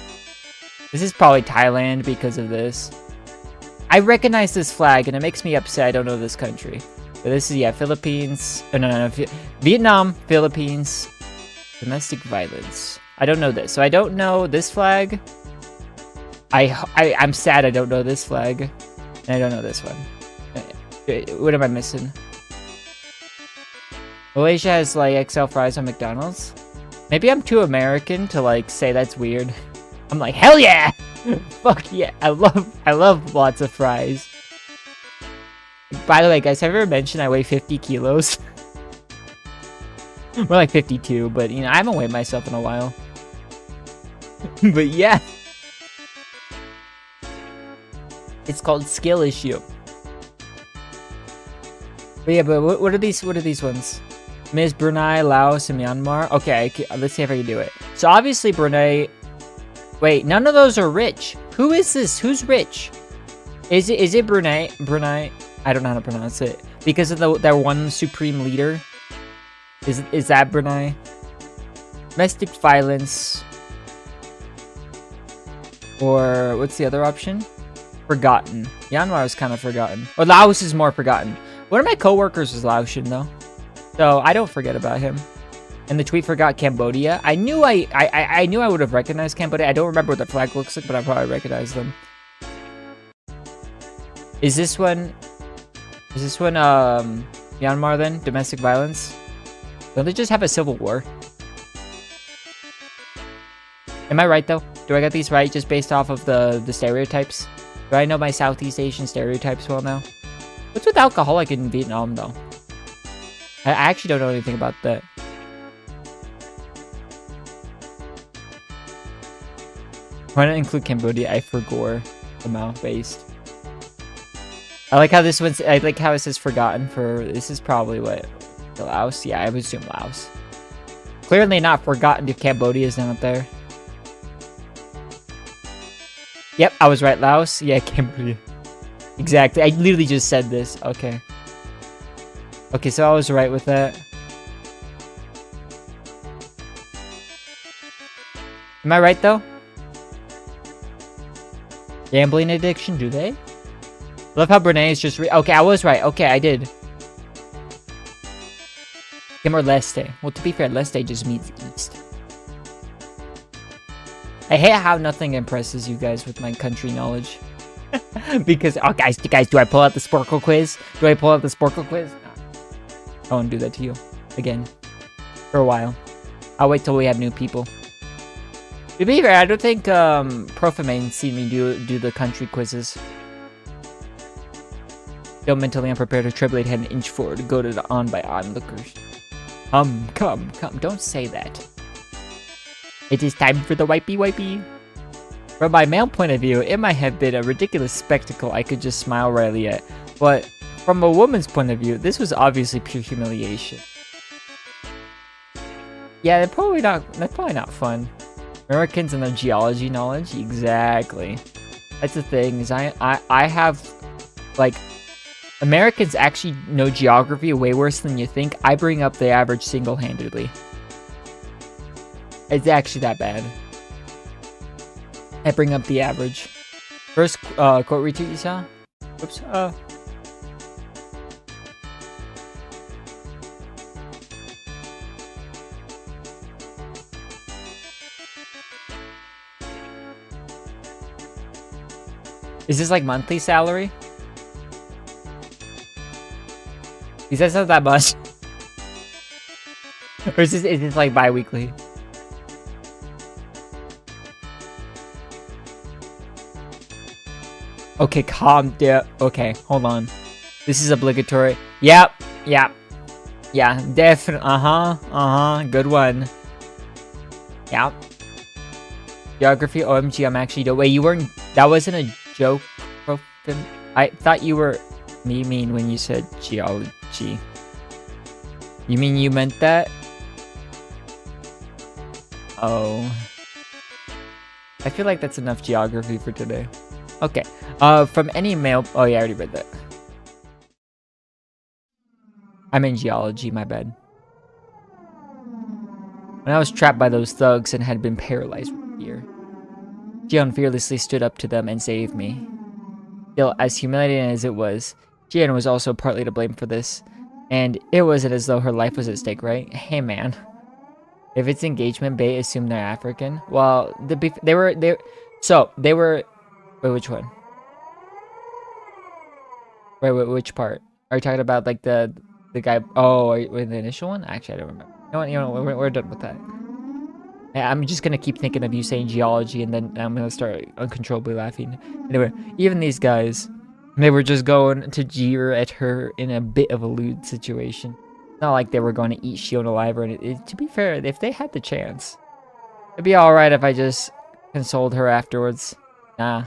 This is probably Thailand because of this. I recognize this flag and it makes me upset I don't know this country. But this is, yeah, Philippines. Oh, no. Vietnam, Philippines. Domestic violence. I don't know this. So I don't know this flag. I'm sad I don't know this flag. And I don't know this one. What am I missing? Malaysia has like XL fries on McDonald's. Maybe I'm too American to like say that's weird. I'm like, hell yeah! Fuck yeah! I love lots of fries. By the way, guys, have I ever mentioned I weigh 50 kilos? More like 52, but you know, I haven't weighed myself in a while. But yeah. It's called skill issue. But yeah, but what are these ones? Miss Brunei, Laos, and Myanmar. Okay, let's see if I can do it. So obviously Brunei. Wait, none of those are rich. Who is this? Who's rich? Is it Brunei? Brunei? I don't know how to pronounce it because of their one supreme leader. Is that Brunei? Domestic violence. Or what's the other option? Forgotten. Myanmar is kind of forgotten. Or Laos is more forgotten. One of my coworkers is Laotian though, so I don't forget about him. And the tweet forgot Cambodia. I knew I knew I would have recognized Cambodia. I don't remember what the flag looks like, but I probably recognize them. Is this one Myanmar then? Domestic violence? Don't they just have a civil war? Am I right though? Do I get these right just based off of the stereotypes? Do I know my Southeast Asian stereotypes well now? What's with alcoholic in Vietnam though? I actually don't know anything about that. Why not include Cambodia? I forgot amount based. I like how this one's. I like how it says forgotten for. This is probably what Laos. Yeah, I would assume Laos. Clearly not forgotten if Cambodia is not there. Yep, I was right. Laos. Yeah, Cambodia. Exactly. I literally just said this. Okay. Okay, so I was right with that. Am I right though? Gambling addiction, do they? Love how Brunei is just okay, I was right. Okay, I did. Timor-Leste. Well, to be fair, Leste just means east. I hate how nothing impresses you guys with my country knowledge. Because, oh, guys, do I pull out the Sporkle quiz? Do I pull out the Sporkle quiz? I won't do that to you again for a while. I'll wait till we have new people. To be fair, I don't think Profimane's seen me do the country quizzes. Don't mentally unprepared to tribulate head an inch forward to go to the on by onlookers. Come. Don't say that. It is time for the wipey. From my male point of view, it might have been a ridiculous spectacle I could just smile rightly at. But from a woman's point of view, this was obviously pure humiliation. Yeah, that's probably not fun. Americans and their geology knowledge? Exactly. That's the thing, is I have, like, Americans actually know geography way worse than you think. I bring up the average single-handedly. It's actually that bad. I bring up the average. First quote retweet you saw? Oops. Is this like monthly salary? He says not that much. Or is this like bi-weekly? Okay, calm down. Okay, hold on. This is obligatory. Yep. Yeah, definitely. Good one. Yep. Geography, OMG, I'm actually dope. Wait, you weren't. That wasn't a joke, Profim. I thought you were mean when you said geology. You mean you meant that? Oh. I feel like that's enough geography for today. Okay. From any male. Oh, yeah, I already read that. I'm in geology, my bad. When I was trapped by those thugs and had been paralyzed for fear, Shion fearlessly stood up to them and saved me. Still, as humiliating as it was, Shion was also partly to blame for this. And it wasn't as though her life was at stake, right? Hey, man. If it's engagement bait, assume they're African. Well, they were. Wait, which one? Wait, which part? Are you talking about like the guy? Oh, the initial one? Actually, I don't remember. We're done with that. I'm just gonna keep thinking of you saying geology, and then I'm gonna start uncontrollably laughing. Anyway, even these guys, they were just going to jeer at her in a bit of a lewd situation. It's not like they were going to eat Shion alive or anything. To be fair, if they had the chance, it'd be alright if I just consoled her afterwards. Nah.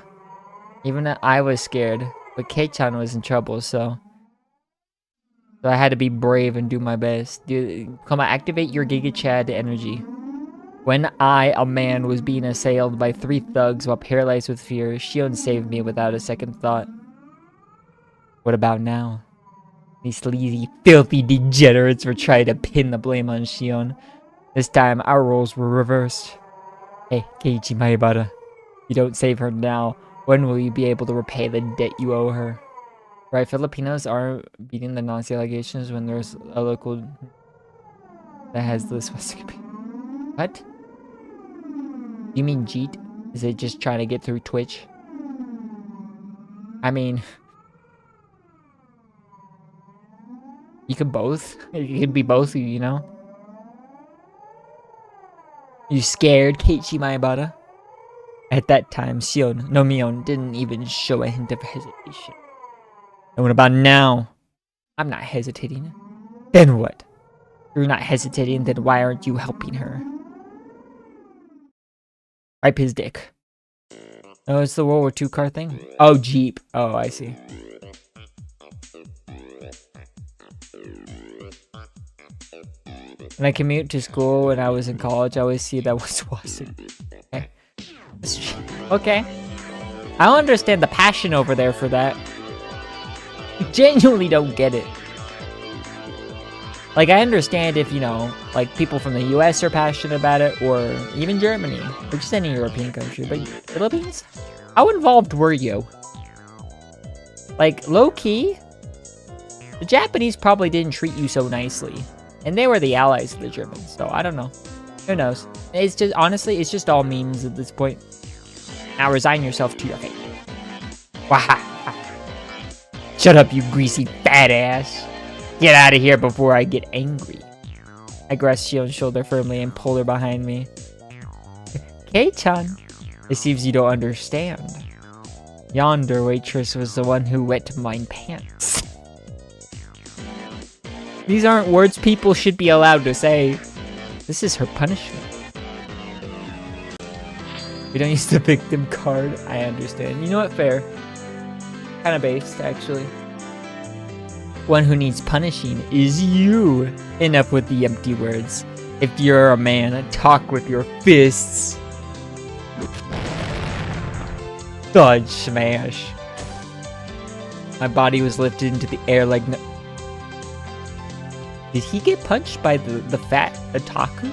Even I was scared, but Kei-chan was in trouble, so I had to be brave and do my best. Come on, activate your Giga Chad energy. When I, a man, was being assailed by 3 thugs while paralyzed with fear, Shion saved me without a second thought. What about now? These sleazy, filthy degenerates were trying to pin the blame on Shion. This time, our roles were reversed. Hey, Keiichi Maebara. If you don't save her now, when will you be able to repay the debt you owe her? Right, Filipinos are beating the Nazi allegations when there's a local that has this. What? You mean Jeet? Is it just trying to get through Twitch? I mean, you could both. It could be both, you know? You scared, Keiichi Maebara? At that time, Shion no Mion didn't even show a hint of hesitation. And what about now? I'm not hesitating. Then what? You're not hesitating, then why aren't you helping her? Wipe his dick. Oh, it's the World War II car thing? Oh, Jeep. Oh, I see. When I commute to school when I was in college, I always see that was Washington. Okay. Okay. I don't understand the passion over there for that. I genuinely don't get it. Like, I understand if, you know, like, people from the US are passionate about it, or even Germany, or just any European country, but Philippines? How involved were you? Like, low-key, the Japanese probably didn't treat you so nicely, and they were the allies of the Germans, so I don't know. Who knows? It's just, honestly, it's just all memes at this point. Now resign yourself to your fate. Waha! Shut up, you greasy fat ass! Get out of here before I get angry. I grasped Shion's shoulder firmly and pulled her behind me. Kei-chan, it seems you don't understand. Yonder waitress was the one who wet my pants. These aren't words people should be allowed to say. This is her punishment. We don't use the victim card. I understand. You know what? Fair. Kind of based, actually. One who needs punishing is you. Enough with the empty words. If you're a man, talk with your fists. Thud smash. My body was lifted into the air like no— Did he get punched by the fat otaku?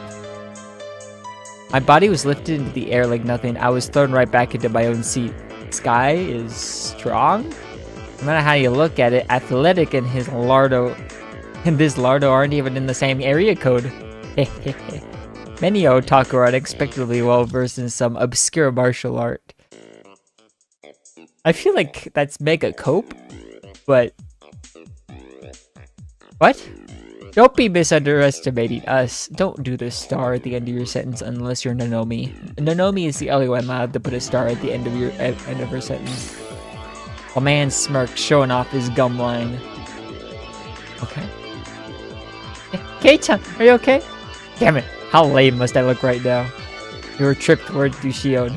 My body was lifted into the air like nothing. I was thrown right back into my own seat. This guy is strong? No matter how you look at it, Athletic and his Lardo and this Lardo aren't even in the same area code. Many otaku are unexpectedly well versed in some obscure martial art. I feel like that's mega cope, but what? Don't be misunderestimating us. Don't do the star at the end of your sentence unless you're Nonomi. Nonomi is the only one allowed to put a star at the end of her sentence. A man smirked, showing off his gum line. Okay. Kei-chan, are you okay? Damn it, how lame must I look right now? You were tripped toward Shion.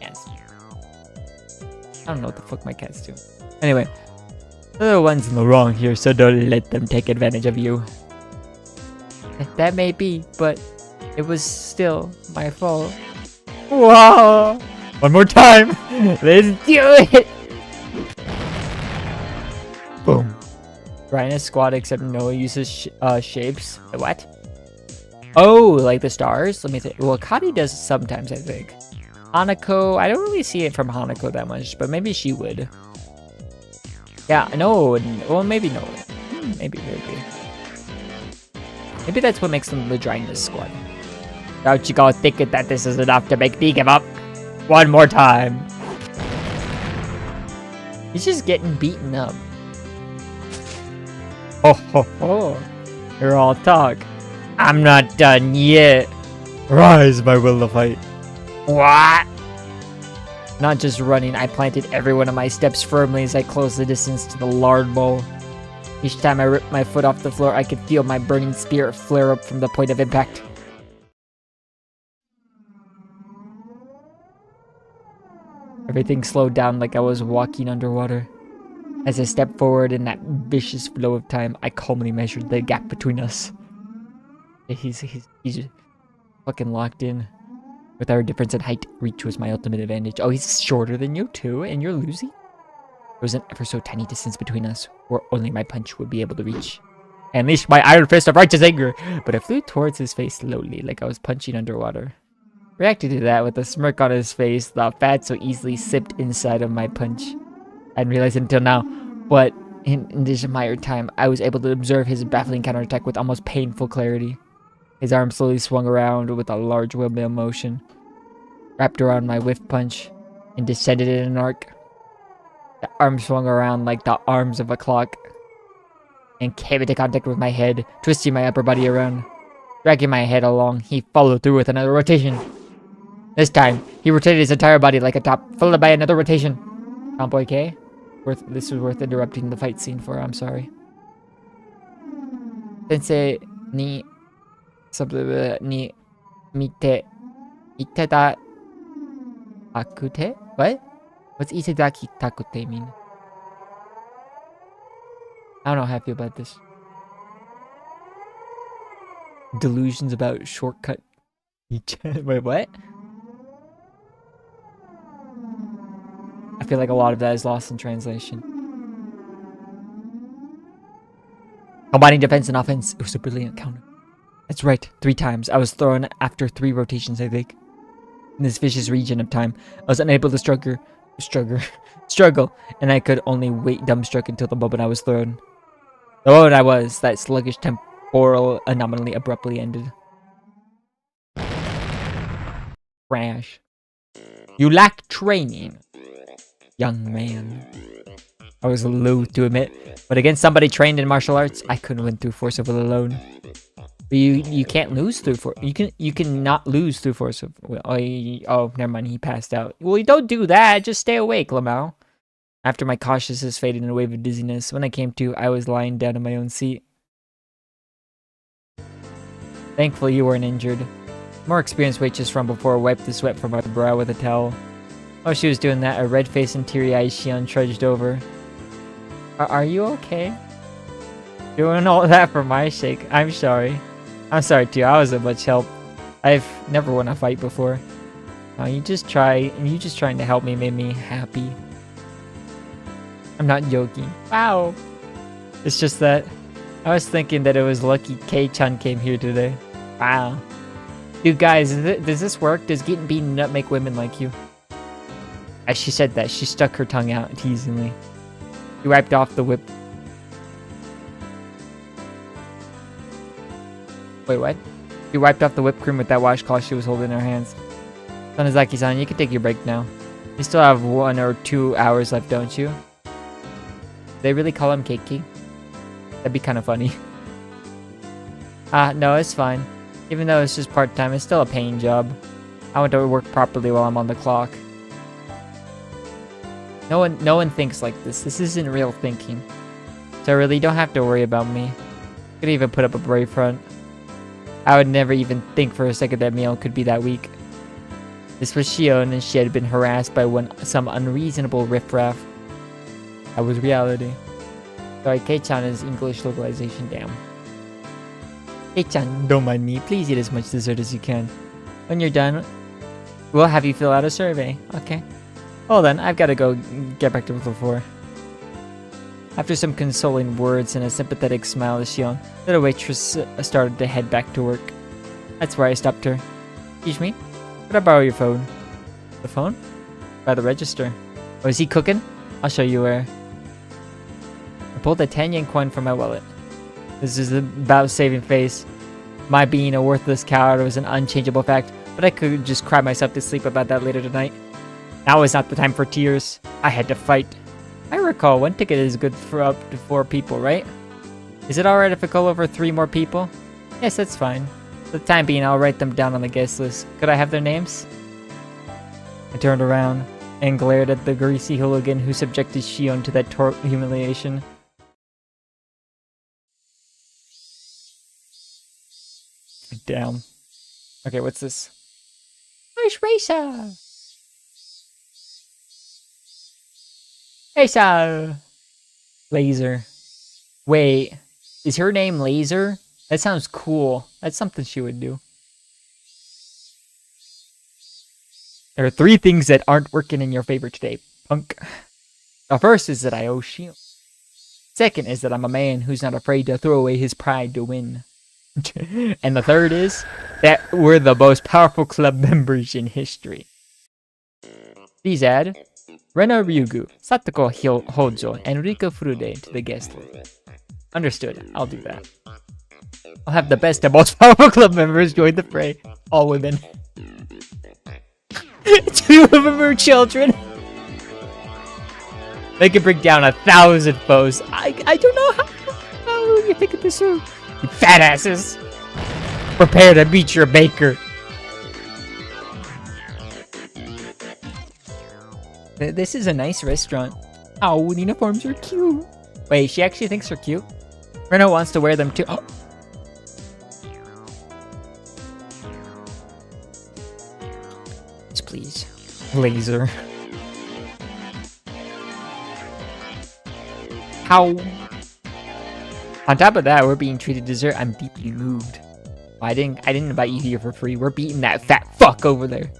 Yes. I don't know what the fuck my cat's doing. Anyway, they're the ones in the wrong here, so don't let them take advantage of you. That may be, but it was still my fault. Whoa! One more time! Let's do it! Boom. Rhina squad except Noah uses shapes. What? Oh, like the stars? Let me think. Well, Kari does sometimes, I think. Hanako, I don't really see it from Hanako that much, but maybe she would. Yeah, no, well, maybe no. Maybe. Maybe that's what makes them the Dryness squad. Don't you go thinking that this is enough to make me give up? One more time. He's just getting beaten up. Ho ho ho. You're all talk. I'm not done yet. Rise, my will to fight. What? Not just running, I planted every one of my steps firmly as I closed the distance to the lard bowl. Each time I ripped my foot off the floor, I could feel my burning spirit flare up from the point of impact. Everything slowed down like I was walking underwater. As I stepped forward in that vicious flow of time, I calmly measured the gap between us. He's fucking locked in. With our difference in height, reach was my ultimate advantage. Oh, he's shorter than you too, and you're losing? There was an ever so tiny distance between us, where only my punch would be able to reach. I unleashed my iron fist of righteous anger, but it flew towards his face slowly, like I was punching underwater. Reacted to that with a smirk on his face, the fat so easily sipped inside of my punch. I hadn't realized it until now, but in this admired time, I was able to observe his baffling counterattack with almost painful clarity. His arm slowly swung around with a large windmill motion, wrapped around my whiff punch, and descended in an arc. The arm swung around like the arms of a clock, and came into contact with my head, twisting my upper body around. Dragging my head along, he followed through with another rotation. This time, he rotated his entire body like a top, followed by another rotation. Tomboy K? This was worth interrupting the fight scene for, I'm sorry. Sensei ni ni mite iteda takute? What? What's itedaki takute mean? I don't know how I feel about this. Delusions about shortcut. Wait, what? I feel like a lot of that is lost in translation. Combining defense and offense, it was a brilliant counter. That's right, 3 times. I was thrown after 3 rotations, I think. In this vicious region of time, I was unable to struggle, and I could only wait dumbstruck until the moment I was thrown. The moment I was, that sluggish temporal anomaly abruptly ended. Crash. You lack training, young man. I was loath to admit, but against somebody trained in martial arts, I couldn't win through force of will alone. But you can't lose through force. You can not lose through force of will. Oh, never mind. He passed out. Well, you don't do that. Just stay awake, Lamau. After my cautiousness faded in a wave of dizziness, when I came to, I was lying down in my own seat. Thankfully, you weren't injured. More experienced waitress from before wiped the sweat from her brow with a towel. While she was doing that, a red-faced and teary-eyed Shion trudged over. Are you okay? Doing all that for my sake. I'm sorry. I'm sorry too. I wasn't much help. I've never won a fight before. You just trying to help me made me happy. I'm not joking. Wow. It's just that I was thinking that it was lucky K-chan came here today. Wow. Dude, guys, does this work? Does getting beaten up make women like you? As she said that, she stuck her tongue out teasingly. She wiped off the whip. Wait, what? She wiped off the whipped cream with that washcloth she was holding in her hands. Sonozaki-san, you can take your break now. You still have 1 or 2 hours left, don't you? They really call him Keiki? That'd be kind of funny. No, it's fine. Even though it's just part-time, it's still a paying job. I want to work properly while I'm on the clock. No one thinks like this. This isn't real thinking. So really, you don't have to worry about me. I could even put up a brave front. I would never even think for a second that meal could be that weak. This was Shion, and she had been harassed by some unreasonable riffraff. That was reality. Sorry, K-chan is English localization, damn. K-chan, don't mind me. Please eat as much dessert as you can. When you're done, we'll have you fill out a survey. Okay. Well then, I've got to go get back to the floor. After some consoling words and a sympathetic smile to Shion, the little waitress started to head back to work. That's where I stopped her. Excuse me? Could I borrow your phone? The phone? By the register. Oh, is he cooking? I'll show you where. I pulled a 10-yen coin from my wallet. This is about saving face. My being a worthless coward was an unchangeable fact, but I could just cry myself to sleep about that later tonight. Now is not the time for tears. I had to fight. I recall, one ticket is good for up to 4 people, right? Is it alright if I call over 3 more people? Yes, that's fine. For the time being, I'll write them down on the guest list. Could I have their names? I turned around and glared at the greasy hooligan who subjected Shion to that humiliation. Damn. Okay, what's this? Ice Racer! Racer! Laser. Wait, is her name Laser? That sounds cool. That's something she would do. There are 3 things that aren't working in your favor today, punk. The first is that I owe Shion. Second is that I'm a man who's not afraid to throw away his pride to win. And the third is that we're the most powerful club members in history. Please add Rena Ryugu, Satoko Hojo, and Rika Furude to the guest list. Understood. I'll do that. I'll have the best and most powerful club members join the fray. All women. 2 of them are children. They can bring down 1,000 foes. I don't know how you think of this through. You fat asses! Prepare to meet your maker! This is a nice restaurant. Oh, the uniforms are cute. Wait, she actually thinks they're cute? Reno wants to wear them too. Oh. Please. Laser. How? On top of that, we're being treated dessert. I'm deeply moved. I didn't invite you here for free. We're beating that fat fuck over there.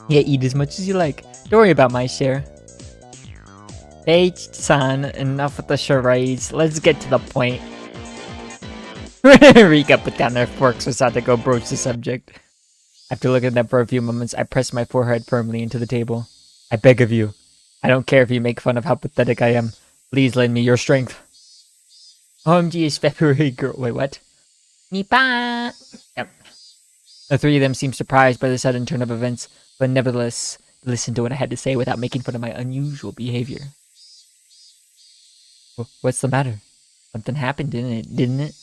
Yeah, eat as much as you like. Don't worry about my share. H-san, enough with the charades. Let's get to the point. Rika put down their forks for Satoko broach the subject. After looking at them for a few moments, I pressed my forehead firmly into the table. I beg of you. I don't care if you make fun of how pathetic I am. Please lend me your strength. OMG is February girl. Wait, what? Nipa! Yep. The 3 of them seemed surprised by the sudden turn of events, but nevertheless listened to what I had to say without making fun of my unusual behavior. What's the matter? Something happened, didn't it?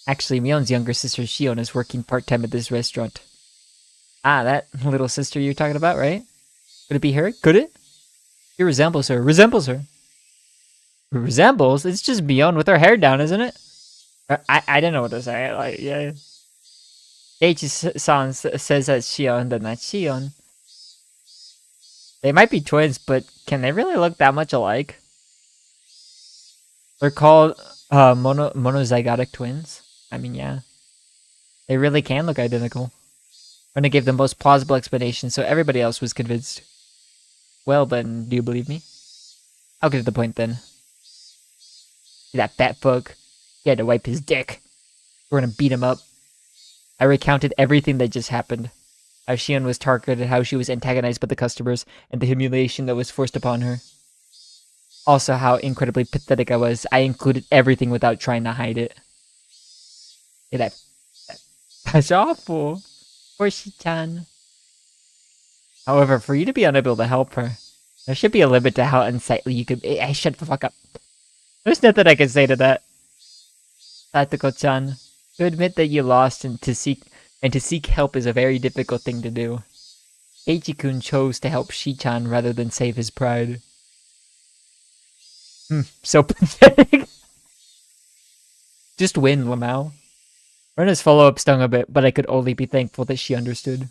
Actually, Mion's younger sister Shion is working part-time at this restaurant. Ah, that little sister you're talking about, right? Could it be her? Could it? He resembles her. Resembles her. Resembles? It's just Mion with her hair down, isn't it? I don't know what to say. Like, yeah. H-san says that Shion, then that's Shion. They might be twins, but can they really look that much alike? They're called monozygotic twins. I mean, yeah. They really can look identical. Rena gave the most plausible explanation, so everybody else was convinced. Well then, do you believe me? I'll get to the point then. See that fat fuck? He had to wipe his dick. We're gonna beat him up. I recounted everything that just happened. How Shion was targeted, how she was antagonized by the customers, and the humiliation that was forced upon her. Also how incredibly pathetic I was. I included everything without trying to hide it. Yeah, that's awful. Poor Shi-chan. However, for you to be unable to help her, there should be a limit to how unsightly you could be. Hey, shut the fuck up. There's nothing I can say to that. Satoko-chan, to admit that you lost and to seek help is a very difficult thing to do. Eiichi-kun chose to help Shi-chan rather than save his pride. So pathetic. Just win, Lamau. Rena's follow-up stung a bit, but I could only be thankful that she understood.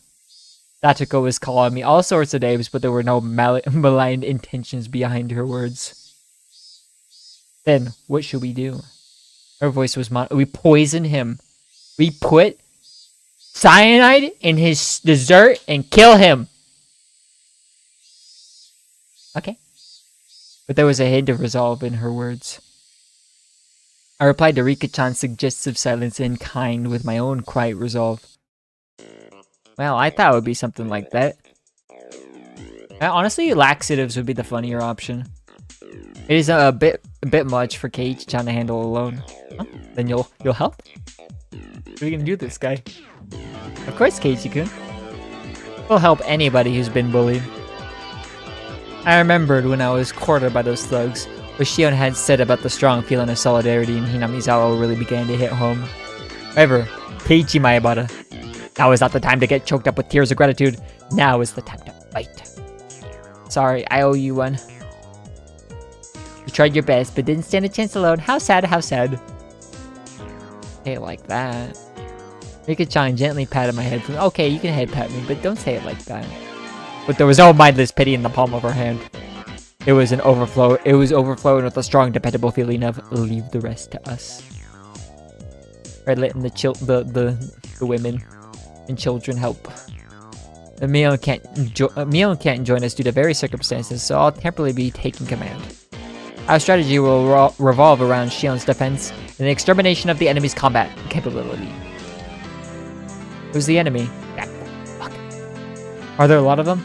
Satoko was calling me all sorts of names, but there were no malign intentions behind her words. Then, what should we do? Her voice was we poison him. We put cyanide in his dessert and kill him. Okay. But there was a hint of resolve in her words. I replied to Rika-chan's suggestive silence in kind with my own quiet resolve. Well, I thought it would be something like that. Honestly, laxatives would be the funnier option. It is a bit much for Keiichi-chan to handle alone. Huh? Then you'll help? What are you gonna do this guy? Of course, Keiichi-kun. We'll help anybody who's been bullied. I remembered when I was cornered by those thugs, what Shion had said about the strong feeling of solidarity in Hinamizawa really began to hit home. However, Keiichi Maebara, now is not the time to get choked up with tears of gratitude. Now is the time to fight. Sorry, I owe you one. You tried your best, but didn't stand a chance alone. How sad, how sad. Say it like that. Rika-chan gently patted my head. Okay, you can head pat me, but don't say it like that. But there was no mindless pity in the palm of her hand. It was overflowing with a strong, dependable feeling of leave the rest to us. Right, letting the women and children help. The Mion can't join us due to various circumstances, so I'll temporarily be taking command. Our strategy will revolve around Shion's defense and the extermination of the enemy's combat capability. Who's the enemy? Fuck. Are there a lot of them?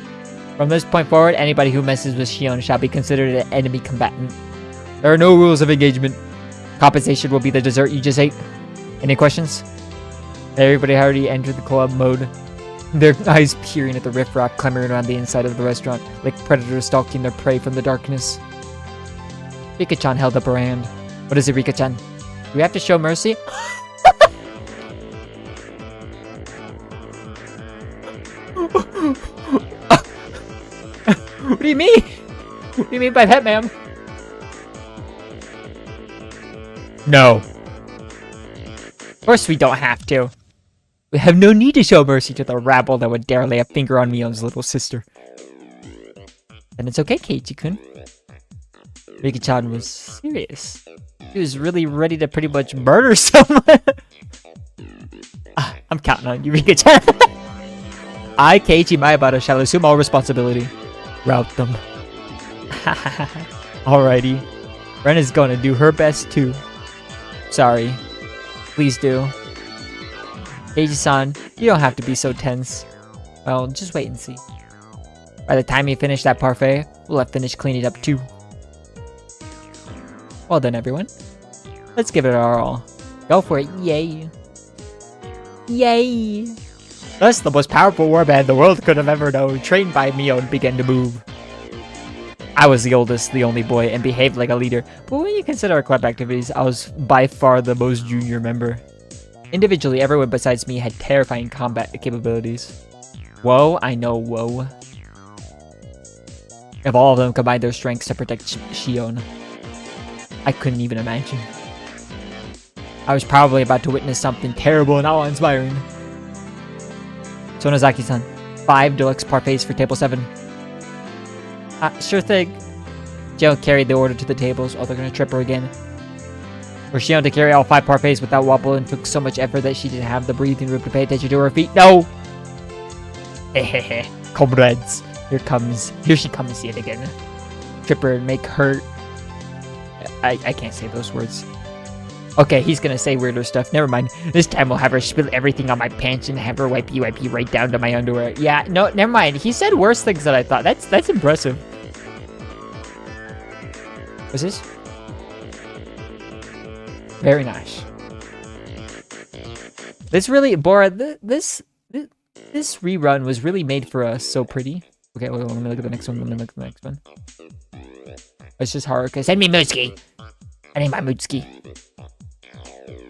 From this point forward, anybody who messes with Shion shall be considered an enemy combatant. There are no rules of engagement. Compensation will be the dessert you just ate. Any questions? Everybody already entered the club mode. Their eyes peering at the riffraff clamoring around the inside of the restaurant, like predators stalking their prey from the darkness. Rika-chan held up her hand. What is it, Rika-chan? Do we have to show mercy? What do you mean? What do you mean by that, ma'am? No. Of course we don't have to. We have no need to show mercy to the rabble that would dare lay a finger on Mion's little sister. And it's okay, Keiichi-kun. Rika-chan was serious. He was really ready to pretty much murder someone. I'm counting on you, Rika-chan. I, Keiichi Maebara, shall assume all responsibility. Route them. Alrighty. Ren is going to do her best too. Sorry. Please do. Keiichi-san, you don't have to be so tense. Well, just wait and see. By the time you finish that parfait, we'll have finished cleaning up too. Well done, everyone. Let's give it our all. Go for it. Yay. Yay. Thus, the most powerful warband the world could have ever known, trained by Mion, began to move. I was the oldest, the only boy, and behaved like a leader, but when you consider our club activities, I was by far the most junior member. Individually, everyone besides me had terrifying combat capabilities. Whoa, I know, whoa. If all of them combined their strengths to protect Shion, I couldn't even imagine. I was probably about to witness something terrible and awe-inspiring. Sonozaki-san, 5 deluxe parfaits for table 7. Sure thing. Jill carried the order to the tables. Oh, they're gonna trip her again. For Shion to carry all 5 parfaits without wobbling took so much effort that she didn't have the breathing room to pay attention to her feet. No! Hehehe. Comrades. Here she comes yet again. Trip her and make her... I can't say those words. Okay, he's gonna say weirder stuff. Never mind. This time we'll have her spill everything on my pants and have her wipe right down to my underwear. Yeah, no, never mind. He said worse things than I thought. That's impressive. What's this? Very nice. This really, Bora, this rerun was really made for us. So pretty. Okay, well, let me look at the next one. It's just hard. Okay, send me Mutsuki. I need my Mutsuki.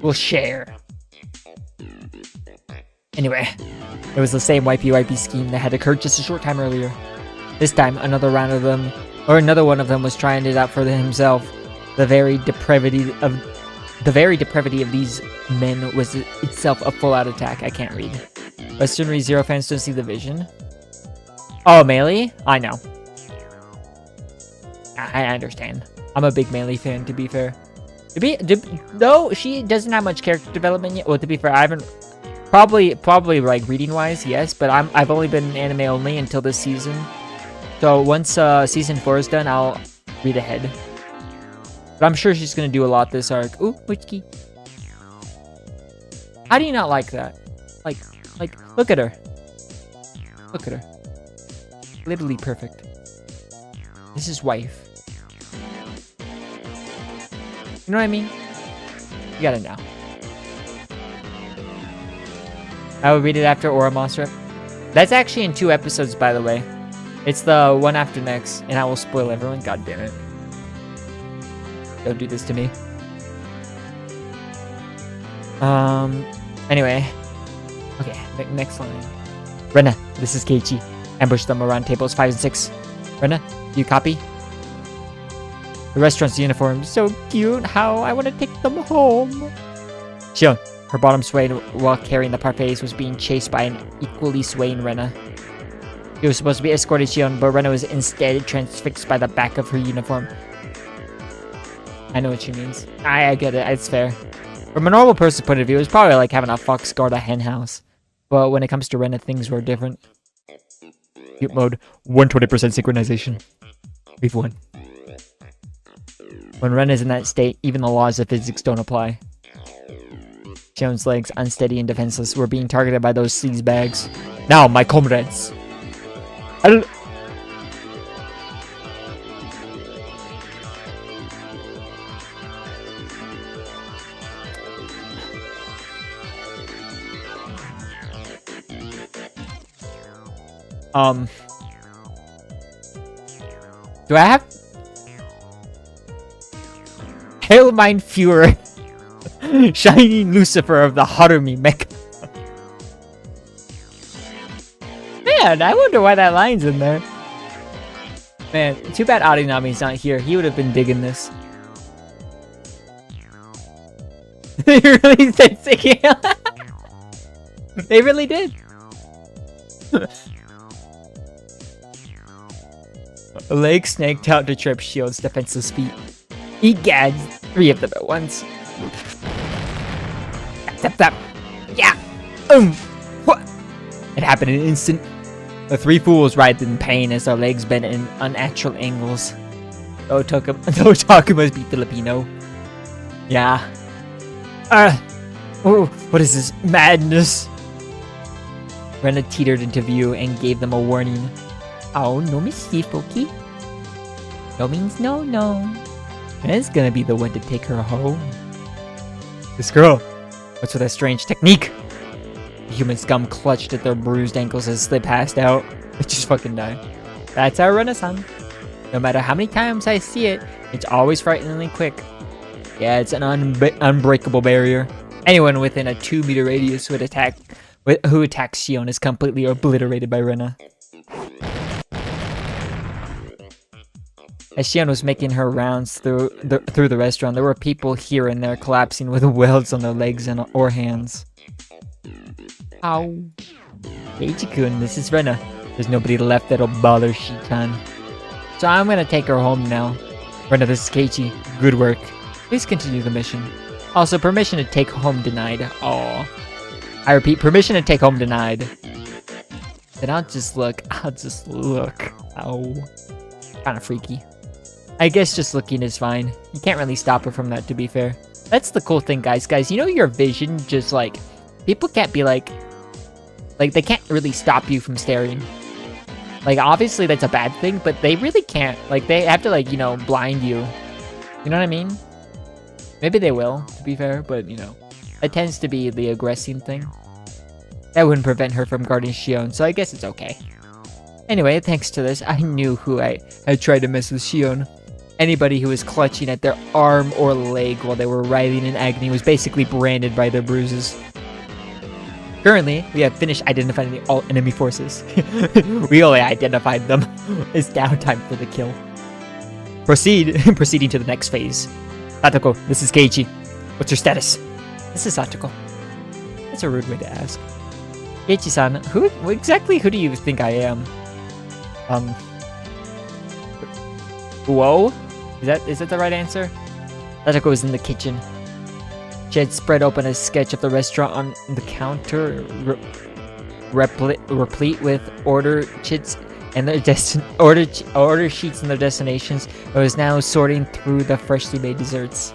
We'll share. Anyway, it was the same wipey scheme that had occurred just a short time earlier. This time, another one of them was trying it out for himself. The very depravity of these men was itself a full-out attack. I can't read. Western ReZero fans don't see the vision. Oh, Melee? I know. I understand. I'm a big Melee fan, to be fair. No, she doesn't have much character development yet. Well, to be fair, I haven't... Probably like reading-wise, yes, but I've only been anime only until this season. So once season 4 is done, I'll read ahead. But I'm sure she's gonna do a lot this arc. Ooh, Witchki. How do you not like that? Like, look at her. Look at her. Literally perfect. This is wife. You know what I mean? You gotta know. I will read it after Oramos rep. That's actually in 2 episodes, by the way. It's the one after next, and I will spoil everyone. God damn it. Don't do this to me. Anyway. Okay, next line. Rena, this is Keiichi. Ambush them around tables 5 and 6. Rena, do you copy? The restaurant's uniform. So cute. How I want to take them home. Shion, her bottom swayed while carrying the parfaits, was being chased by an equally swaying Rena. He was supposed to be escorted Shion, but Rena was instead transfixed by the back of her uniform. I know what she means. I get it. It's fair. From a normal person's point of view, it's probably like having a fox guard a hen house. But when it comes to Rena, things were different. Mute mode, 120% synchronization. We've won. When Ren is in that state, even the laws of physics don't apply. Shion's legs, unsteady and defenseless, were being targeted by those sleaze bags. Now, my comrades! Do I have Hail Mein Führer, Shining Lucifer of the Harumi Mecha? Man, I wonder why that line's in there. Man, too bad Arinami's not here. He would have been digging this. They really said singing. They really did. A leg snaked out to trip Shion's defenseless feet. Egad, 3 of them at once. Accept that. Yeah. What? It happened in an instant. The 3 fools writhed in pain as their legs bent in unnatural angles. Otaku must be Filipino. Yeah. What is this madness? Rena teetered into view and gave them a warning. Oh, no mischief, okay? No means no, no. Rena's gonna be the one to take her home. This girl, what's with that strange technique? The human scum clutched at their bruised ankles as they passed out. They just fucking died. That's our Rena-san. No matter how many times I see it, it's always frighteningly quick. Yeah, it's an unbreakable barrier. Anyone within a 2-meter radius who attacks Shion is completely obliterated by Rena. As Shion was making her rounds through the restaurant, there were people here and there collapsing with welts on their legs or hands. Ow. Keiichi-kun, this is Rena. There's nobody left that'll bother Shi-chan. So I'm gonna take her home now. Rena, this is Keiichi. Good work. Please continue the mission. Also, permission to take home denied. Aww. I repeat, permission to take home denied. Then I'll just look. Ow. Kinda freaky. I guess just looking is fine. You can't really stop her from that, to be fair. That's the cool thing, guys. Guys, you know your vision just like... People can't be like... Like, they can't really stop you from staring. Like, obviously that's a bad thing, but they really can't. Like, they have to, like, you know, blind you. You know what I mean? Maybe they will, to be fair, but, you know. It tends to be the aggressing thing. That wouldn't prevent her from guarding Shion, so I guess it's okay. Anyway, thanks to this, I knew who I had tried to mess with Shion. Anybody who was clutching at their arm or leg while they were writhing in agony was basically branded by their bruises. Currently, we have finished identifying all enemy forces. We only identified them. It's downtime for the kill. Proceeding to the next phase. Satoko, this is Keiichi. What's your status? This is Satoko. That's a rude way to ask. Keiichi-san, who do you think I am? Whoa? Is that the right answer? Satoko was in the kitchen. She had spread open a sketch of the restaurant on the counter, replete with order sheets and their order sheets and their destinations. I was now sorting through the freshly made desserts.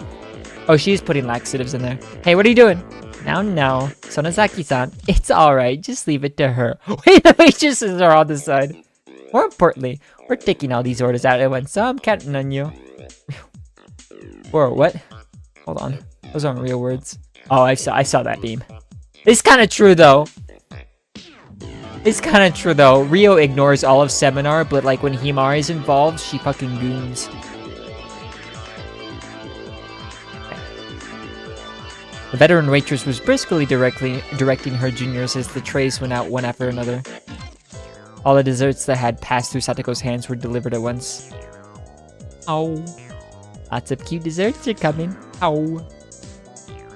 Oh, she's putting laxatives in there. Hey, what are you doing? No, Sonozaki-san, it's alright, just leave it to her. Wait, the waitresses are on the side. More importantly, we're taking all these orders out at once, so I'm counting on you. Whoa, what? Hold on. Those aren't real words. Oh, I saw that beam. It's kind of true, though. It's kind of true though. Rio ignores all of Seminar, but like when Himari is involved, she fucking goons. The veteran waitress was briskly directing her juniors as the trays went out one after another. All the desserts that had passed through Satoko's hands were delivered at once. Oh, lots of cute desserts are coming. Oh,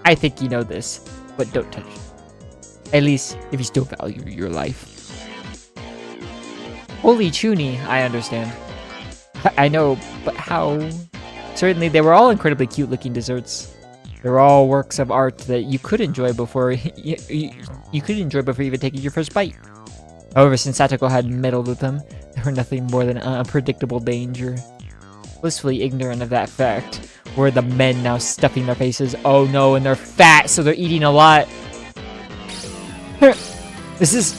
I think you know this, but don't touch it. At least if you still value your life. Holy Chuni, I understand. I know, but how? Certainly, they were all incredibly cute-looking desserts. They were all works of art that you could enjoy before you could enjoy before even taking your first bite. However, since Satoko had meddled with them, they were nothing more than unpredictable danger. Blissfully ignorant of that fact, were the men now stuffing their faces. Oh no, and they're fat, so they're eating a lot. This is...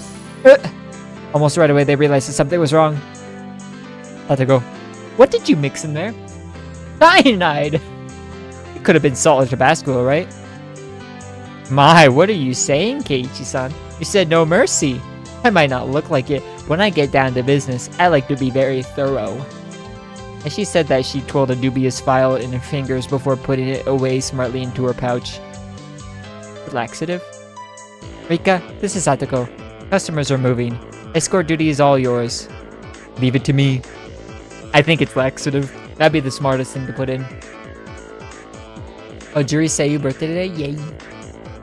Almost right away, they realized that something was wrong. Satoko, what did you mix in there? Cyanide! It could have been salt or Tabasco, right? My, what are you saying, Keiichi-san? You said no mercy. I might not look like it. When I get down to business, I like to be very thorough. And she said that she twirled a dubious file in her fingers before putting it away smartly into her pouch. Laxative? Rika, this is Satoko. Customers are moving. Escort duty is all yours. Leave it to me. I think it's laxative. That'd be the smartest thing to put in. Oh, Juri say your birthday today? Yay.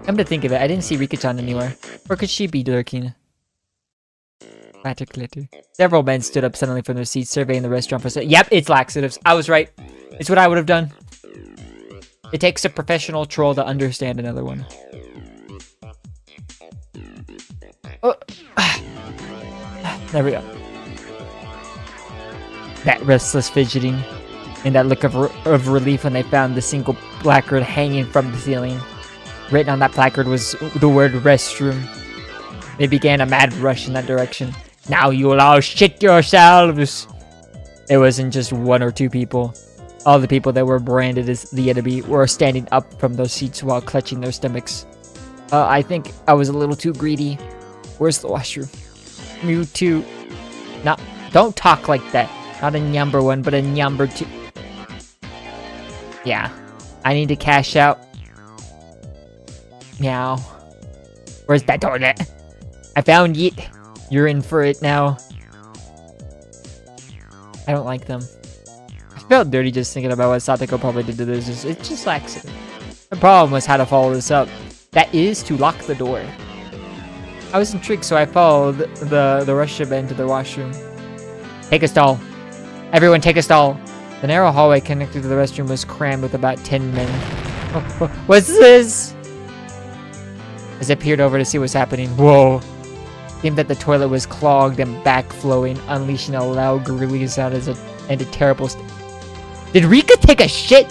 Come to think of it, I didn't see Rika-chan anywhere. Where could she be lurking? Magic glitter. Several men stood up suddenly from their seats, surveying the restaurant for a second. Yep, it's laxatives. I was right. It's what I would have done. It takes a professional troll to understand another one. Oh. There we go. That restless fidgeting, and that look of relief when they found the single placard hanging from the ceiling. Written on that placard was the word restroom. They began a mad rush in that direction. Now you'll all shit yourselves! It wasn't just one or two people. All the people that were branded as the enemy were standing up from their seats while clutching their stomachs. I think I was a little too greedy. Where's the washroom? You too. No, don't talk like that. Not a number one, but a number two. Yeah, I need to cash out. Meow. Where's that toilet? I found it. You're in for it now. I don't like them. I felt dirty just thinking about what Satoko probably did to this. It's just laxative. The problem was how to follow this up. That is to lock the door. I was intrigued, so I followed the rush of into the washroom. Take a stall. Everyone take a stall. The narrow hallway connected to the restroom was crammed with about 10 men. What's this? As I peered over to see what's happening. Whoa. It seemed that the toilet was clogged and backflowing, unleashing a loud gurgling sound and a terrible Did Rika take a shit?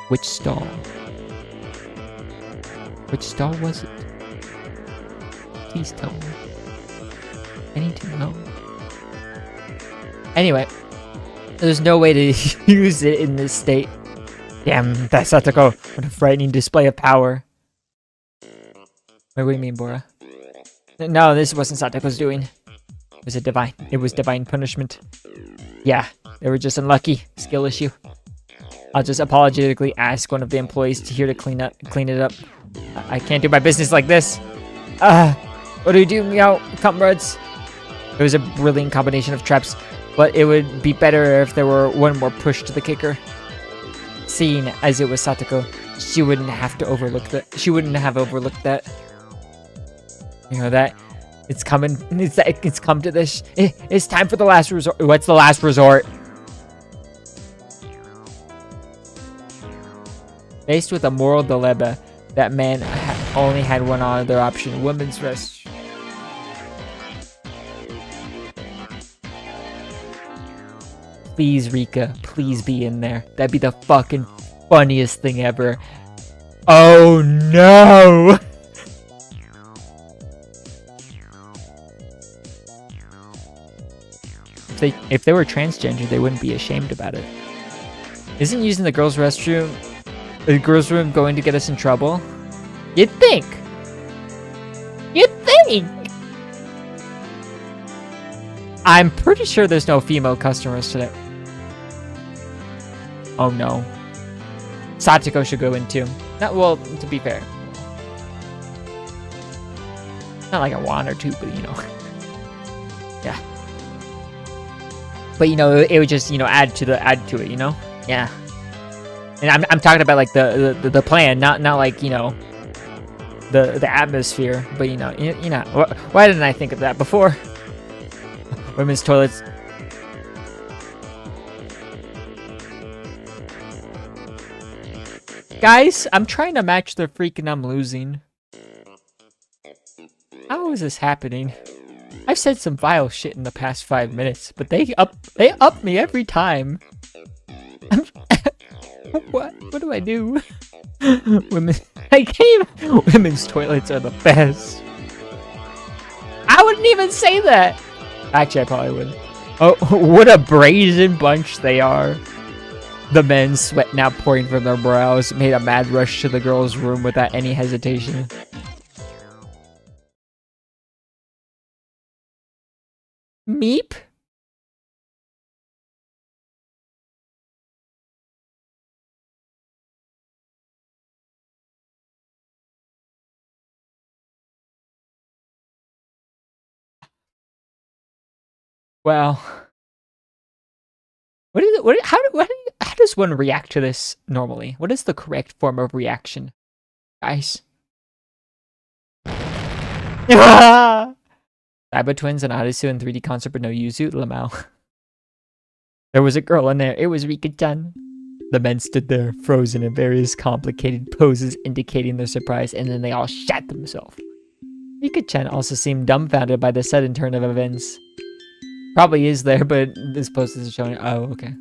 Which stall? Which stall was it? Please tell me. I need to know. Anyway, there's no way to use it in this state. Damn, that's Satoko. What a frightening display of power. Wait, what do you mean, Bora? No, this wasn't Satoko's doing. It was divine punishment. Yeah, they were just unlucky. Skill issue. I'll just apologetically ask one of the employees here to clean it up. I can't do my business like this. What do we do, meow, comrades? It was a brilliant combination of traps, but it would be better if there were one more push to the kicker. Seeing as it was Satoko, she wouldn't have overlooked that. You know that? It's coming. It's come to this. It's time for the last resort. What's the last resort? Faced with a moral dilemma, that man only had one other option: women's rest. Please, Rika, please be in there. That'd be the fucking funniest thing ever. Oh no! If they were transgender, they wouldn't be ashamed about it. Isn't using the girls' room going to get us in trouble? You'd think. You'd think. I'm pretty sure there's no female customers today. Oh no. Satoko should go in too. Not, well, to be fair. Not like I want her to, but you know. Yeah. But you know, it would just, you know, add to it, you know? Yeah. And I'm talking about like the plan, not like, you know, the atmosphere, but you know, why didn't I think of that before? Women's toilets. Guys, I'm trying to match the freak and I'm losing. How is this happening? I've said some vile shit in the past 5 minutes, but they up me every time. What do I do? Women's toilets are the best. I wouldn't even say that. Actually, I probably would. Oh, what a brazen bunch they are. The men, sweat now pouring from their brows, made a mad rush to the girl's room without any hesitation. Meep? Well, how does one react to this normally? What is the correct form of reaction, guys? Cyber Twins and Arisu in 3D concert but no Yuzu, Lamau. There was a girl in there. It was Rika-chan. The men stood there, frozen in various complicated poses indicating their surprise, and then they all shat themselves. Rika-chan also seemed dumbfounded by the sudden turn of events. Probably is there, but this post isn't showing. Oh, okay.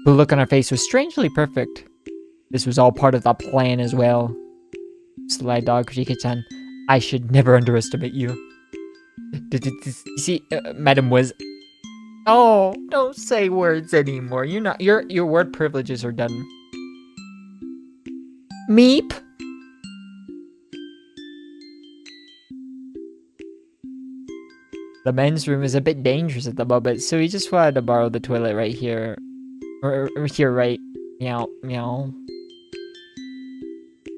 The look on her face was strangely perfect. This was all part of the plan as well. Sly dog, Rika-chan. I should never underestimate you. You see, Madam was... Oh, don't say words anymore. You're not... Your word privileges are done. Meep? The men's room is a bit dangerous at the moment, so he just wanted to borrow the toilet right here. Or here, right? Meow, meow.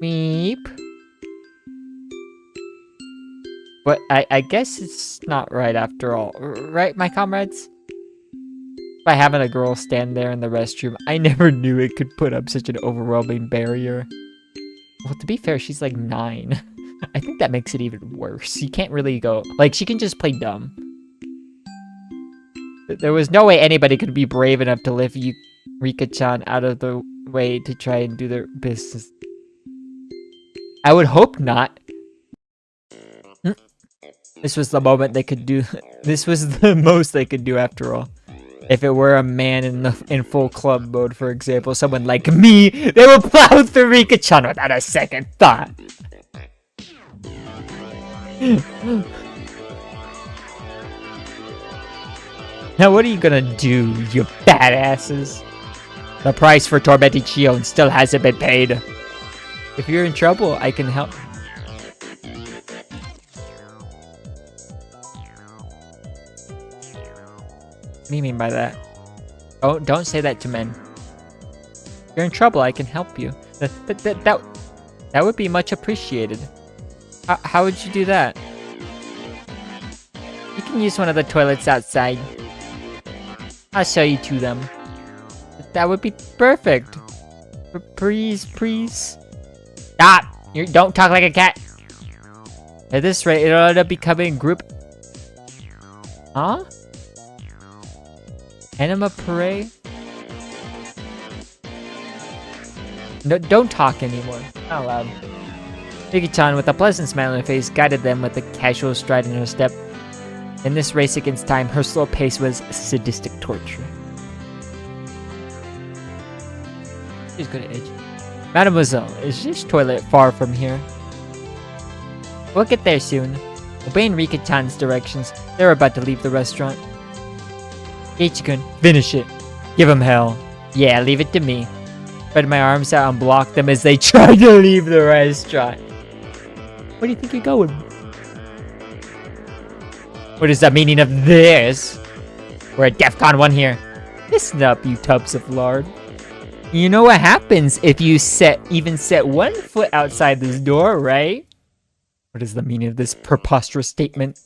Meep. But I guess it's not right after all. Right, my comrades? By having a girl stand there in the restroom, I never knew it could put up such an overwhelming barrier. Well, to be fair, she's like 9. I think that makes it even worse. You can't really go... Like, she can just play dumb. There was no way anybody could be brave enough to lift Rika-chan out of the way to try and do their business. I would hope not. This was the moment they could do... This was the most they could do after all. If it were a man in full club mode, for example, someone like me, they would plow through Rika-chan without a second thought. Now what are you gonna do, you badasses? The price for tormenting Shion still hasn't been paid. If you're in trouble, I can help. What do you mean by that? Oh, don't say that to men. If you're in trouble, I can help you. That would be much appreciated. How would you do that? You can use one of the toilets outside. I'll show you to them. That would be perfect. Please. Stop! Don't talk like a cat. At this rate, it'll end up becoming group... Huh? Anima Parade? No, don't talk anymore. Not allowed. Rika-chan, with a pleasant smile on her face, guided them with a casual stride in her step. In this race against time, her slow pace was sadistic torture. She's good at age. Mademoiselle, is this toilet far from here? We'll get there soon. Obeying Rika-chan's directions, they were about to leave the restaurant. Ichikun, finish it. Give him hell. Yeah, leave it to me. Spread my arms out and block them as they tried to leave the restaurant. Where do you think you're going? What is the meaning of this? We're at DEFCON 1 here. Listen up, you tubs of lard. You know what happens if you even set 1 foot outside this door, right? What is the meaning of this preposterous statement?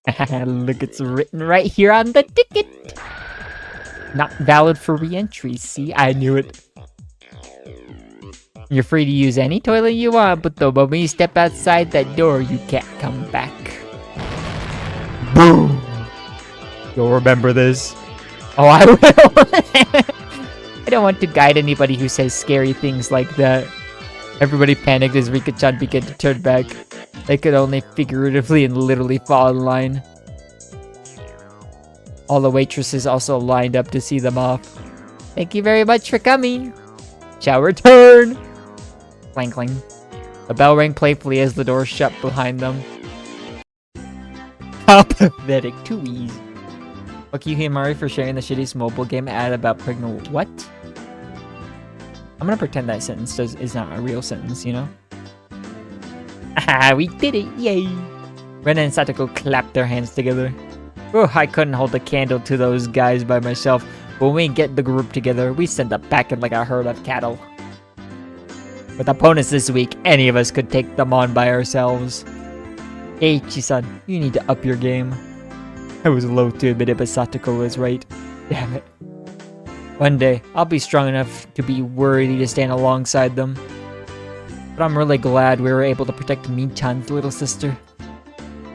Look, it's written right here on the ticket. Not valid for re-entry. See, I knew it. You're free to use any toilet you want, but the moment you step outside that door, you can't come back. Boom! You'll remember this. Oh, I will! I don't want to guide anybody who says scary things like that. Everybody panicked as Rika-chan began to turn back. They could only figuratively and literally fall in line. All the waitresses also lined up to see them off. Thank you very much for coming. Shall return. Clang clang. A bell rang playfully as the door shut behind them. How pathetic. Too easy. Fuck you, Himari, for sharing the shittiest mobile game ad about pregnant. What? I'm gonna pretend that sentence is not a real sentence, you know? Ah, we did it! Yay! Ren and Satoko clapped their hands together. Oh, I couldn't hold a candle to those guys by myself. When we get the group together, we send them back in like a herd of cattle. With opponents this week, any of us could take them on by ourselves. Eiichi-san, you need to up your game. I was loath to admit it, but Satoko was right. Damn it. One day, I'll be strong enough to be worthy to stand alongside them. But I'm really glad we were able to protect Mi-chan's little sister.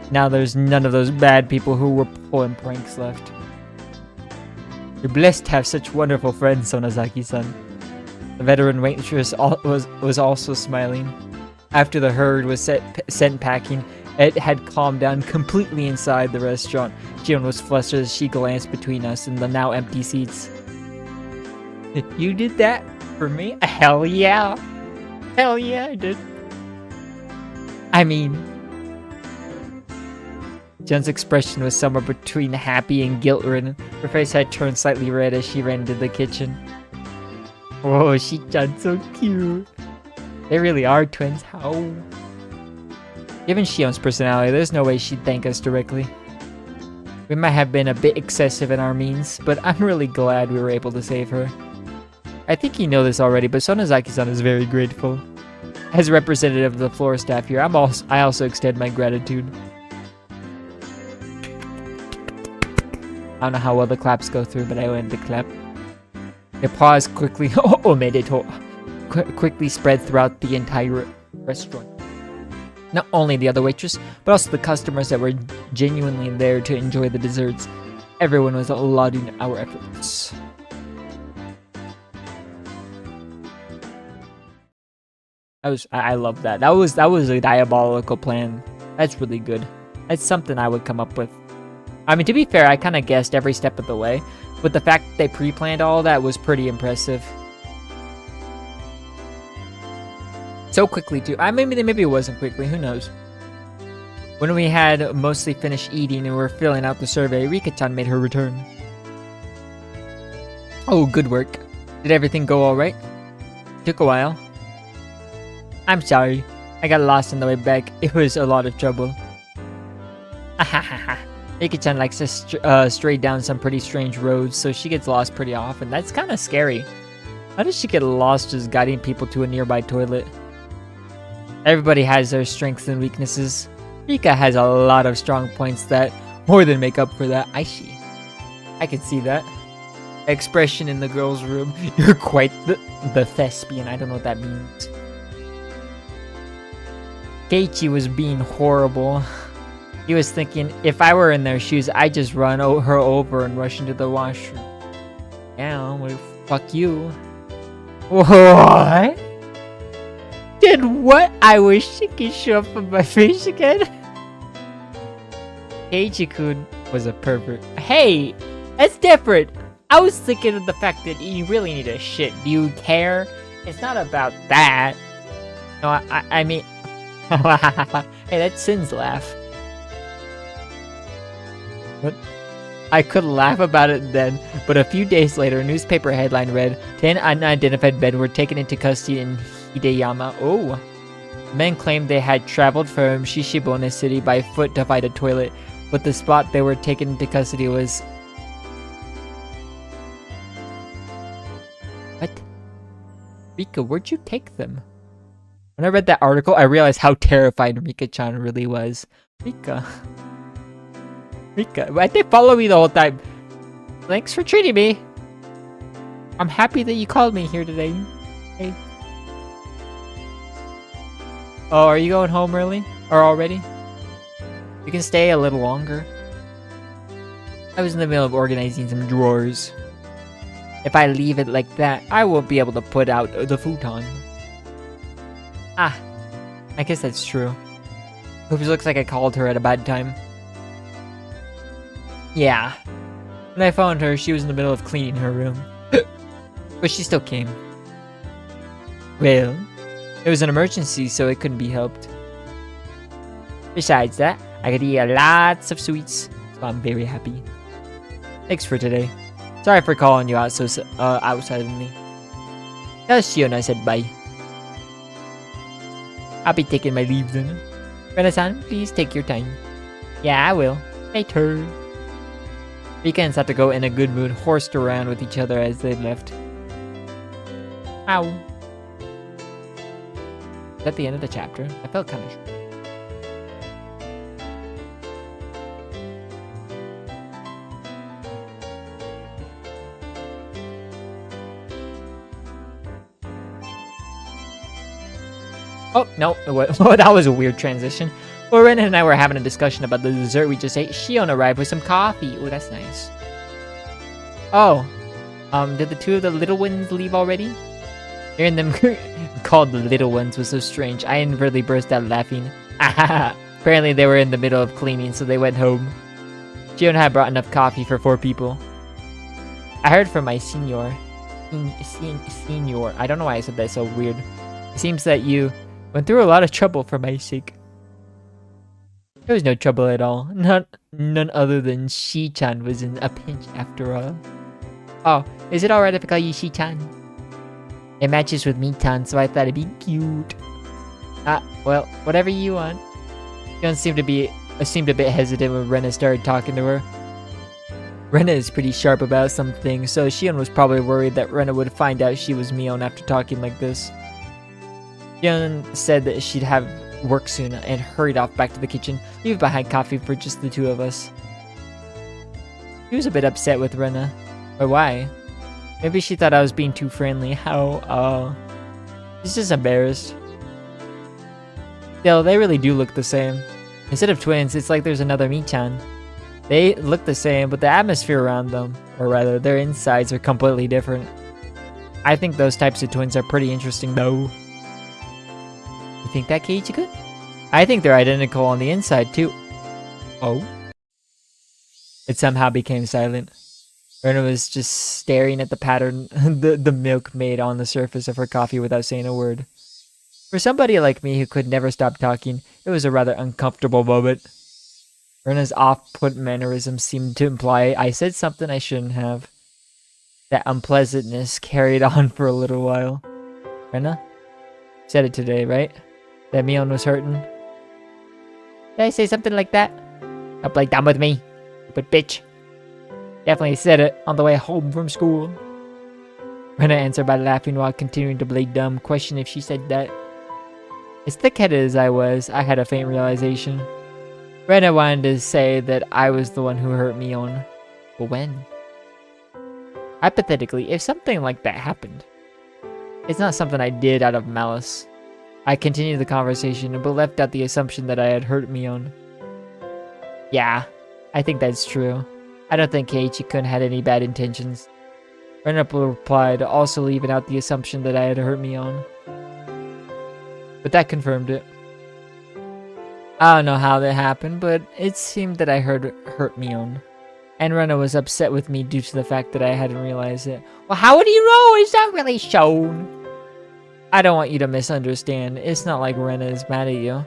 Now there's none of those bad people who were pulling pranks left. You're blessed to have such wonderful friends, Sonozaki-san. The veteran waitress was also smiling. After the herd was sent packing, it had calmed down completely inside the restaurant. Shion was flustered as she glanced between us and the now empty seats. You did that for me? Hell yeah! Hell yeah, I did. I mean... Jun's expression was somewhere between happy and guilt-ridden. Her face had turned slightly red as she ran into the kitchen. Whoa, Shi-chan's so cute. They really are twins. How? Given Shion's personality, there's no way she'd thank us directly. We might have been a bit excessive in our means, but I'm really glad we were able to save her. I think you know this already, but Sonozaki-san is very grateful. As representative of the floor staff here, I also extend my gratitude. I don't know how well the claps go through, but I wanted to clap. The pause quickly quickly spread throughout the entire restaurant. Not only the other waitress, but also the customers that were genuinely there to enjoy the desserts. Everyone was lauding our efforts. I love that. That was a diabolical plan. That's really good. That's something I would come up with. I mean, to be fair, I kind of guessed every step of the way, but the fact that they pre-planned all that was pretty impressive. So quickly, too. Maybe it wasn't quickly, who knows. When we had mostly finished eating and were filling out the survey, Rika-chan made her return. Oh, good work. Did everything go alright? Took a while. I'm sorry. I got lost on the way back. It was a lot of trouble. Ahahaha. Rika-chan likes to stray down some pretty strange roads, so she gets lost pretty often. That's kind of scary. How does she get lost just guiding people to a nearby toilet? Everybody has their strengths and weaknesses. Rika has a lot of strong points that more than make up for that. I can see that. Expression in the girls' room. You're quite the thespian. I don't know what that means. Keiichi was being horrible. He was thinking, if I were in their shoes, I'd just run her over and rush into the washroom. Yeah, well, fuck you. What? Did what? I wish she could show up on my face again. Keiichi-kun was a pervert. Hey, that's different. I was thinking of the fact that you really need a shit. Do you care? It's not about that. No, I mean... Hey, that's Sin's laugh. What? I could laugh about it then, but a few days later, a newspaper headline read, 10 unidentified men were taken into custody in Hideyama. Oh. Men claimed they had traveled from Shishibone City by foot to find a toilet, but the spot they were taken into custody was... What? Rika, where'd you take them? When I read that article, I realized how terrified Rika-chan really was. Rika. Rika, why'd they follow me the whole time? Thanks for treating me. I'm happy that you called me here today. Hey. Oh, are you going home early? Or already? You can stay a little longer. I was in the middle of organizing some drawers. If I leave it like that, I won't be able to put out the futon. Ah, I guess that's true. Oops, looks like I called her at a bad time. Yeah. When I found her, she was in the middle of cleaning her room. But she still came. Well, it was an emergency, so it couldn't be helped. Besides that, I could eat lots of sweets, so I'm very happy. Thanks for today. Sorry for calling you out so suddenly. Tell Shion I said bye. I'll be taking my leave then. Rena-san, please take your time. Yeah, I will. Later. Rika and Satoko, in a good mood, horsed around with each other as they left. Ow. Is that the end of the chapter? I felt kind of sure. Oh, no. That was a weird transition. Well, Ren and I were having a discussion about the dessert we just ate. Shion arrived with some coffee. Oh, that's nice. Oh. Did the two of the little ones leave already? Hearing them called the little ones was so strange. I inadvertently burst out laughing. Apparently they were in the middle of cleaning, so they went home. Shion had brought enough coffee for 4 people. I heard from my senior. Senior. I don't know why I said that so weird. It seems that you went through a lot of trouble for my sake. There was no trouble at all. None other than Shi-chan was in a pinch after all. Oh, is it alright if I call you Shi-chan? It matches with me-tan, so I thought it'd be cute. Well, whatever you want. Shion seemed a bit hesitant when Rena started talking to her. Rena is pretty sharp about some things, so Shion was probably worried that Rena would find out she was Mion after talking like this. Shion said that she'd have work soon and hurried off back to the kitchen, leaving behind coffee for just the two of us. She was a bit upset with Rena. Or why? Maybe she thought I was being too friendly. She's just embarrassed. Still, they really do look the same. Instead of twins, it's like there's another Mi-chan. They look the same, but the atmosphere around them, or rather, their insides are completely different. I think those types of twins are pretty interesting though. You think that, Keiichi-kun? I think they're identical on the inside too. Oh? It somehow became silent. Rena was just staring at the pattern the milk made on the surface of her coffee without saying a word. For somebody like me who could never stop talking, it was a rather uncomfortable moment. Rena's off-put mannerism seemed to imply I said something I shouldn't have. That unpleasantness carried on for a little while. Rena? You said it today, right? That Mion was hurting? Did I say something like that? Don't play dumb with me, stupid bitch. Definitely said it on the way home from school. Rena answered by laughing while continuing to play dumb, questioning if she said that. As thick-headed as I was, I had a faint realization. Rena wanted to say that I was the one who hurt Mion. But when? Hypothetically, if something like that happened, it's not something I did out of malice. I continued the conversation, but left out the assumption that I had hurt Mion. Yeah, I think that's true. I don't think Keiichi-kun had any bad intentions. Rena replied, also leaving out the assumption that I had hurt Mion. But that confirmed it. I don't know how that happened, but it seemed that I hurt Mion. And Rena was upset with me due to the fact that I hadn't realized it. Well, how would you know? It's not really shown. I don't want you to misunderstand. It's not like Rena is mad at you.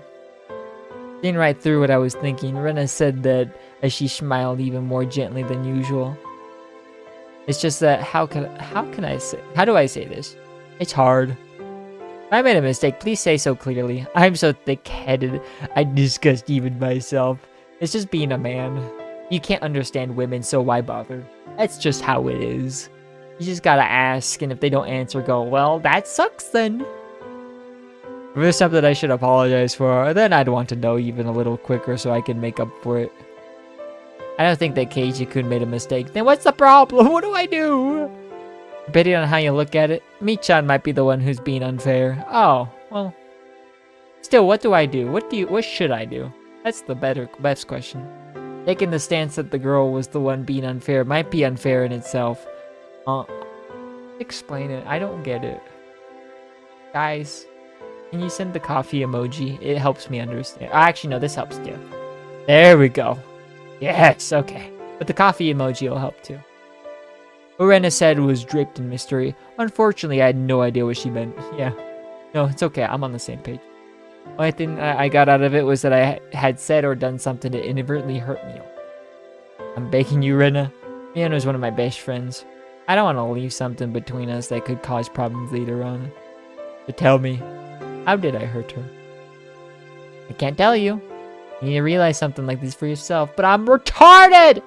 Seeing right through what I was thinking, Rena said that as she smiled even more gently than usual. It's just that how do I say this? It's hard. I made a mistake. Please say so clearly. I'm so thick-headed. I disgust even myself. It's just being a man. You can't understand women, so why bother? That's just how it is. You just gotta ask, and if they don't answer, go, well, that sucks then. If there's something I should apologize for, then I'd want to know even a little quicker so I can make up for it. I don't think that Keiji-kun made a mistake. Then what's the problem? What do I do? Depending on how you look at it, Michan might be the one who's being unfair. Oh, well. Still, what do I do? What should I do? That's the best question. Taking the stance that the girl was the one being unfair might be unfair in itself. Explain it. I don't get it. Guys, can you send the coffee emoji? It helps me understand. Actually, no, this helps too. There we go. Yes, okay. But the coffee emoji will help too. What Rena said was draped in mystery. Unfortunately, I had no idea what she meant. Yeah. No, it's okay. I'm on the same page. Only thing I got out of it was that I had said or done something to inadvertently hurt me. I'm begging you, Rena. Mian was one of my best friends. I don't want to leave something between us that could cause problems later on. So tell me, how did I hurt her? I can't tell you. You need to realize something like this for yourself, but I'm retarded!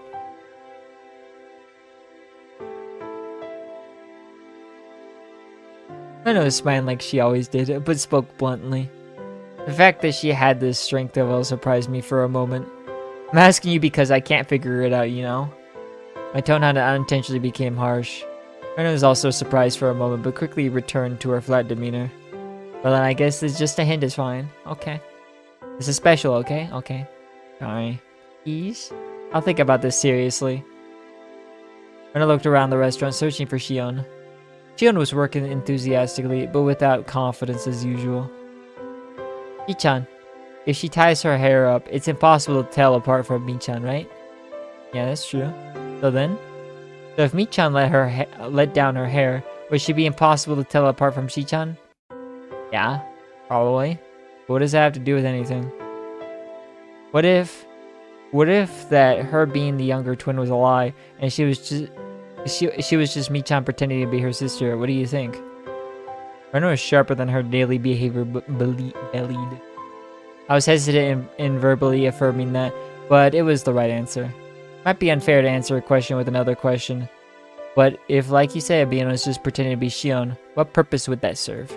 Rena was smiling like she always did, but spoke bluntly. The fact that she had this strength of will surprised me for a moment. I'm asking you because I can't figure it out, you know? My tone unintentionally became harsh. Rena was also surprised for a moment, but quickly returned to her flat demeanor. Well, then I guess it's just a hint is fine. Okay. This is special, okay? Okay. Sorry. Please? I'll think about this seriously. Rena looked around the restaurant, searching for Shion. Shion was working enthusiastically, but without confidence as usual. Michan, if she ties her hair up, it's impossible to tell apart from Michan, right? Yeah, that's true. So if Michan let down her hair, would she be impossible to tell apart from Shichan? Yeah, probably. But what does that have to do with anything? What if that her being the younger twin was a lie, and she was just Michan pretending to be her sister? What do you think? Rena was sharper than her daily behavior bellied. I was hesitant in verbally affirming that, but it was the right answer. Might be unfair to answer a question with another question, but if, like you say, Abino is just pretending to be Shion, what purpose would that serve?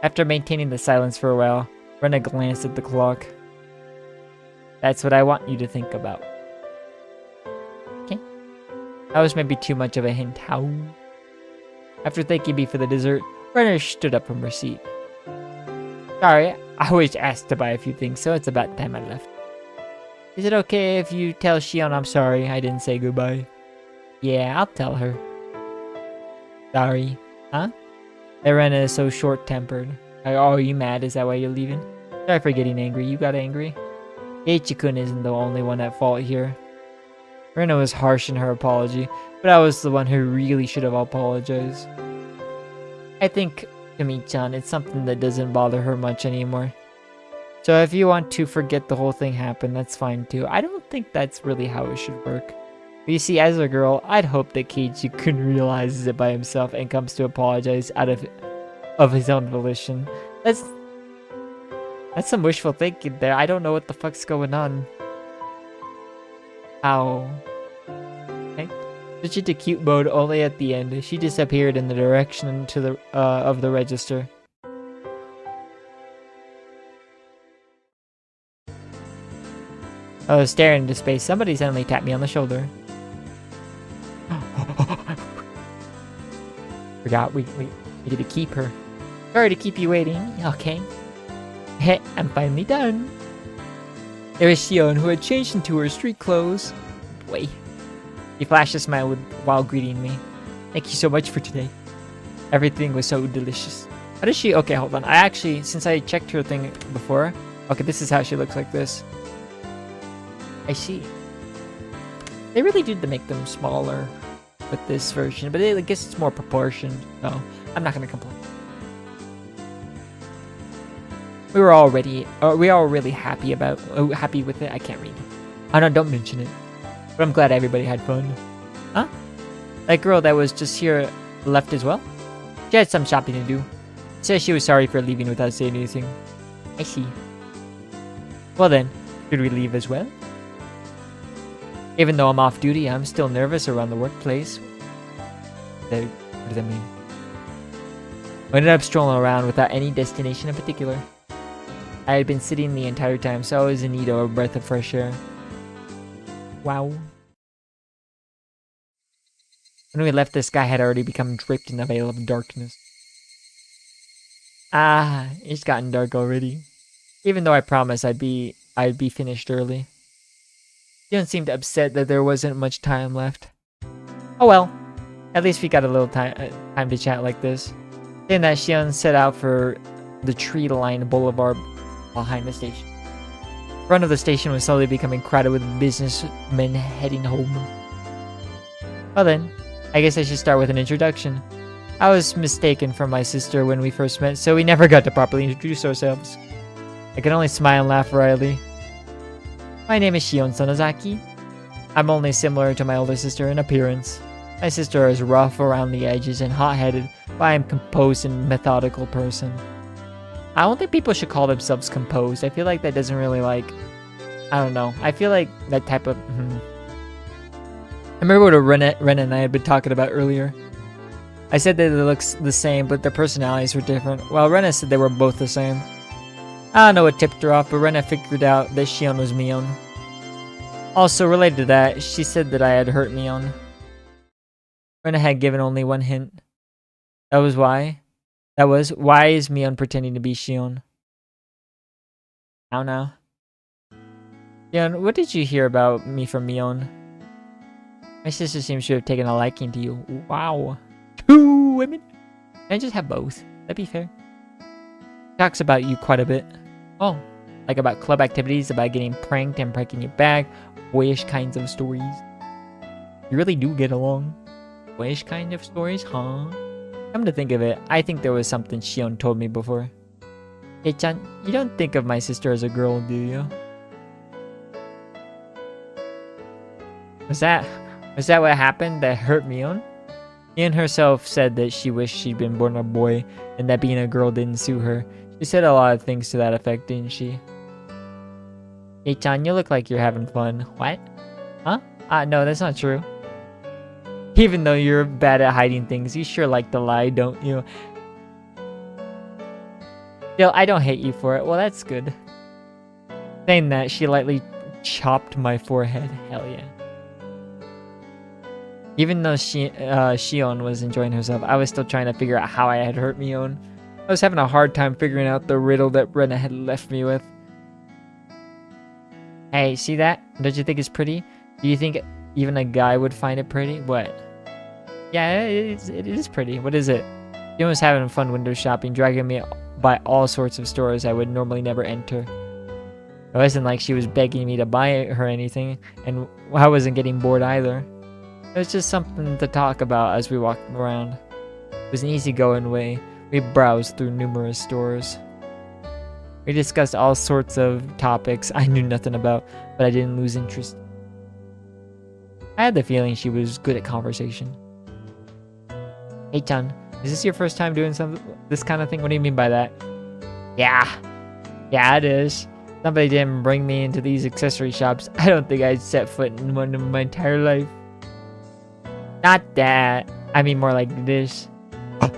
After maintaining the silence for a while, Rena glanced at the clock. That's what I want you to think about. Okay. That was maybe too much of a hint. How? After thanking me for the dessert, Rena stood up from her seat. Sorry, I always asked to buy a few things, so it's about time I left. Is it okay if you tell Shion I'm sorry I didn't say goodbye? Yeah, I'll tell her. Sorry. Huh? That Rena is so short-tempered. Oh, are you mad? Is that why you're leaving? Sorry for getting angry. You got angry? Keiji-kun isn't the only one at fault here. Rena was harsh in her apology, but I was the one who really should have apologized. I think, to Michan, it's something that doesn't bother her much anymore. So if you want to forget the whole thing happened, that's fine too. I don't think that's really how it should work. But you see, as a girl, I'd hope that Keiji-kun realizes it by himself and comes to apologize out of his own volition. That's some wishful thinking there. I don't know what the fuck's going on. How? Okay. Switch into cute mode only at the end. She disappeared in the direction of the register. I was staring into space. Somebody suddenly tapped me on the shoulder. Forgot we needed to keep her. Sorry to keep you waiting. Okay. Heh, I'm finally done. There was Shion, who had changed into her street clothes. Boy. He flashed a smile while greeting me. Thank you so much for today. Everything was so delicious. How does she... Okay, hold on. I actually, since I checked her thing before... Okay, this is how she looks like this. I see. They really did to make them smaller with this version, but I guess it's more proportioned, so I'm not gonna complain. We were all really happy with it. I can't read. Oh no, don't mention it. But I'm glad everybody had fun. Huh? That girl that was just here left as well? She had some shopping to do. Says she was sorry for leaving without saying anything. I see. Well then, should we leave as well? Even though I'm off duty, I'm still nervous around the workplace. What does that mean? I ended up strolling around without any destination in particular. I had been sitting the entire time, so I was in need of a breath of fresh air. Wow. When we left, the sky had already become draped in a veil of darkness. Ah, it's gotten dark already. Even though I promised I'd be finished early. Shion seemed upset that there wasn't much time left. Oh well, at least we got a little time to chat like this. Saying that, Shion set out for the tree-lined boulevard behind the station. The front of the station was slowly becoming crowded with businessmen heading home. Well then, I guess I should start with an introduction. I was mistaken for my sister when we first met, so we never got to properly introduce ourselves. I can only smile and laugh wryly. My name is Shion Sonozaki. I'm only similar to my older sister in appearance. My sister is rough around the edges and hot-headed, but I am a composed and methodical person. I don't think people should call themselves composed. I feel like that doesn't really I don't know. I feel like that type of... I remember what Ren and I had been talking about earlier. I said that it looks the same, but their personalities were different. While Rena said they were both the same. I don't know what tipped her off, but Rena figured out that Shion was Mion. Also, related to that, she said that I had hurt Mion. Rena had given only one hint. That was, why is Mion pretending to be Shion? I don't know. Shion, what did you hear about me from Mion? My sister seems to have taken a liking to you. Wow. 2 women? Can I just have both? That'd be fair. She talks about you quite a bit. Oh, like about club activities, about getting pranked and pranking you back, boyish kinds of stories. You really do get along. Boyish kind of stories, huh? Come to think of it, I think there was something Shion told me before. Hey-chan, you don't think of my sister as a girl, do you? Was that what happened that hurt Mion? Mion herself said that she wished she'd been born a boy and that being a girl didn't suit her. She said a lot of things to that effect, didn't she? Hey-chan, you look like you're having fun. What? Huh? No, that's not true. Even though you're bad at hiding things, you sure like to lie, don't you? Still, I don't hate you for it. Well, that's good. Saying that, she lightly chopped my forehead. Hell yeah. Even though Shion was enjoying herself, I was still trying to figure out how I had hurt Mion. I was having a hard time figuring out the riddle that Rena had left me with. Hey, see that? Don't you think it's pretty? Do you think even a guy would find it pretty? What? Yeah, it is pretty. What is it? Shion was having fun window shopping, dragging me by all sorts of stores I would normally never enter. It wasn't like she was begging me to buy her anything, and I wasn't getting bored either. It was just something to talk about as we walked around. It was an easygoing way. We browsed through numerous stores. We discussed all sorts of topics I knew nothing about, but I didn't lose interest. I had the feeling she was good at conversation. Hey Chan, is this your first time doing this kind of thing? What do you mean by that? Yeah, it is. Somebody didn't bring me into these accessory shops. I don't think I'd set foot in one in my entire life. Not that. I mean more like this. I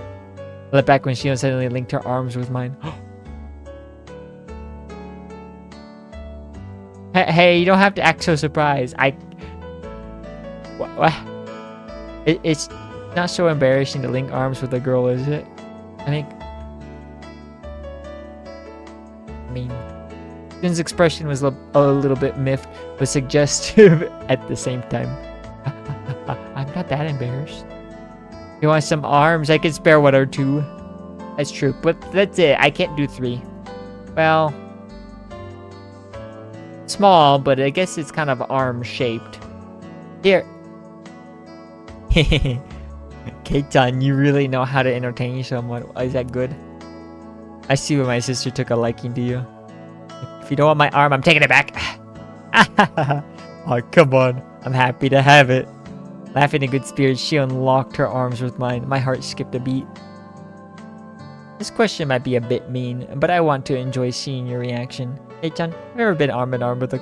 looked back when Shion suddenly linked her arms with mine. Hey, you don't have to act so surprised. What? It's not so embarrassing to link arms with a girl, is it? I mean, Shion's expression was a little bit miffed, but suggestive at the same time. I'm not that embarrassed. You want some arms? I can spare 1 or 2. That's true, but that's it. I can't do 3. Well, small, but I guess it's kind of arm-shaped. Here. Keitan, you really know how to entertain someone. Is that good? I see why my sister took a liking to you. If you don't want my arm, I'm taking it back. Oh, come on. I'm happy to have it. Laughing in good spirits, she unlocked her arms with mine. My heart skipped a beat. This question might be a bit mean, but I want to enjoy seeing your reaction. Hey-chan, have you ever been arm in arm with a...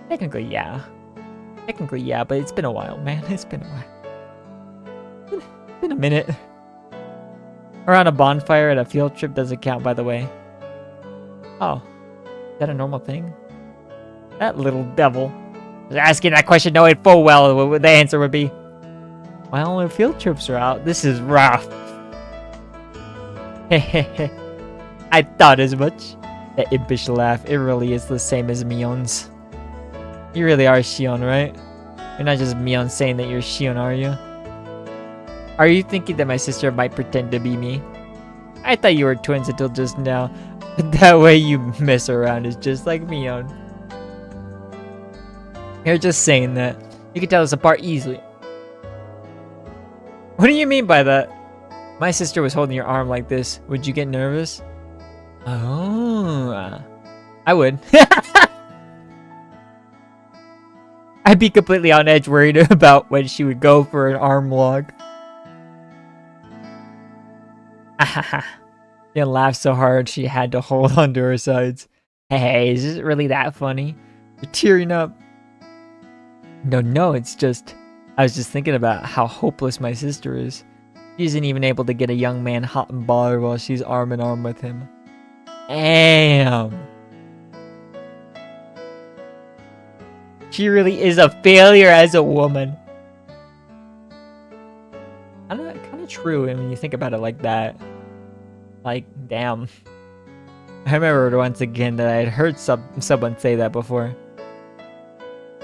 Technically, yeah. Technically, yeah, but it's been a while, man. It's been a while. It's been a minute. Around a bonfire at a field trip doesn't count, by the way. Oh. Is that a normal thing? That little devil was asking that question knowing full well what the answer would be. Well, when field trips are out, this is rough. Hehehe. I thought as much. That impish laugh, it really is the same as Mion's. You really are Shion, right? You're not just Mion saying that you're Shion, are you? Are you thinking that my sister might pretend to be me? I thought you were twins until just now. But that way you mess around is just like Mion. You're just saying that. You can tell us apart easily. What do you mean by that? My sister was holding your arm like this. Would you get nervous? Oh, I would. I'd be completely on edge worried about when she would go for an arm lock. She laughed so hard she had to hold onto her sides. Hey, is this really that funny? You're tearing up. No, it's just... I was just thinking about how hopeless my sister is. She isn't even able to get a young man hot and bothered while she's arm in arm with him. Damn. She really is a failure as a woman. Kind of true when you think about it like that. Like, damn. I remember once again that I had heard someone say that before.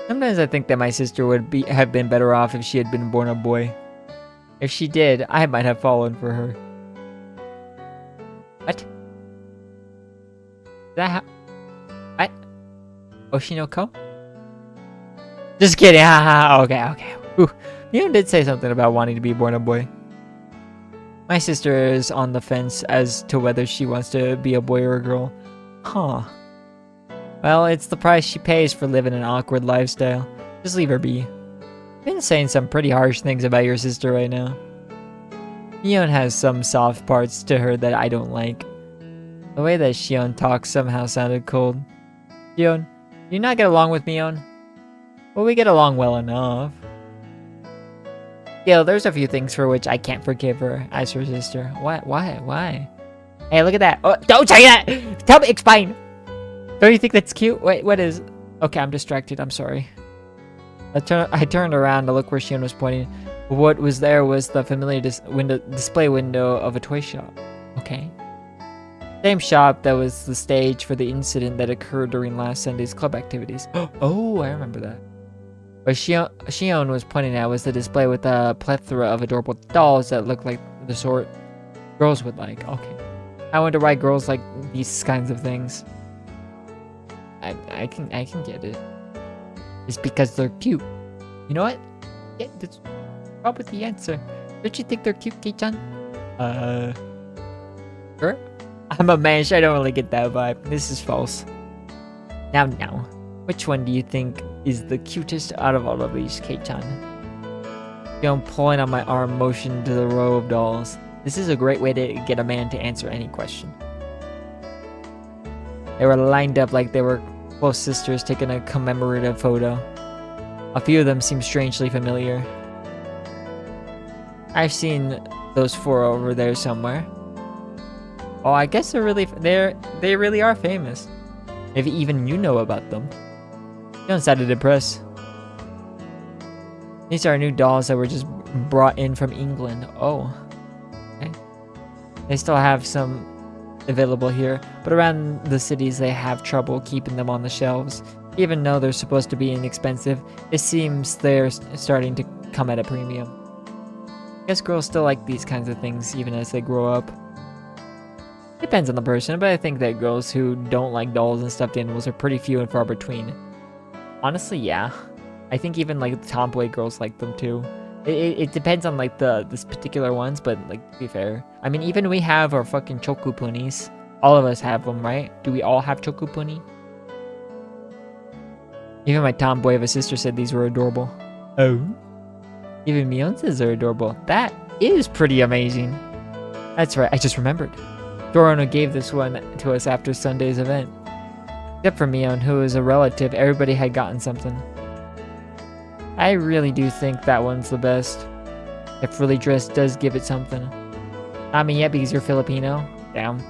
Sometimes I think that my sister would have been better off if she had been born a boy. If she did, I might have fallen for her. What? Is that how... What? Oshinoko? Just kidding. Okay. Ooh. You did say something about wanting to be born a boy. My sister is on the fence as to whether she wants to be a boy or a girl. Huh. Well, it's the price she pays for living an awkward lifestyle. Just leave her be. I've been saying some pretty harsh things about your sister right now. Shion has some soft parts to her that I don't like. The way that Shion talks somehow sounded cold. Shion, do you not get along with Mion? Well, we get along well enough. Still, there's a few things for which I can't forgive her as her sister. What? Why? Hey, look at that. Oh, don't say that! Tell me, explain! Don't you think that's cute? Wait, what is... Okay, I'm distracted. I'm sorry. I turned around to look where Shion was pointing. What was there was the familiar display window of a toy shop. Okay. Same shop that was the stage for the incident that occurred during last Sunday's club activities. Oh, I remember that. What Shion was pointing at was the display with a plethora of adorable dolls that looked like the sort girls would like. Okay. I wonder why girls like these kinds of things. I can get it. It's because they're cute. You know what? Yeah, that's probably the answer. Don't you think they're cute, Kei-chan? Sure. I'm a man, so I don't really get that vibe. This is false. Now, which one do you think is the cutest out of all of these, Kei-chan? I'm pulling on my arm, motioned to the row of dolls. This is a great way to get a man to answer any question. They were lined up like they were close sisters taking a commemorative photo. A few of them seemed strangely familiar. I've seen those four over there somewhere. Oh, I guess they really are famous. If even you know about them. You don't sound impressed. These are new dolls that were just brought in from England. Oh. Okay. They still have some available here, but around the cities they have trouble keeping them on the shelves. Even though they're supposed to be inexpensive, it seems they're starting to come at a premium. I guess girls still like these kinds of things even as they grow up. Depends on the person, but I think that girls who don't like dolls and stuffed animals are pretty few and far between. Honestly, yeah. I think even like the tomboy girls like them too. It depends on like this particular ones, but like to be fair, I mean even we have our fucking choku punis. All of us have them, right? Do we all have choku puni? Even my tomboy of a sister said these were adorable. Oh. Even Mion says they're adorable. That is pretty amazing. That's right, I just remembered. Dorona gave this one to us after Sunday's event. Except for Mion, who is a relative, everybody had gotten something. I really do think that one's the best. If Really Dressed does give it something. Not me yet because you're Filipino. Damn.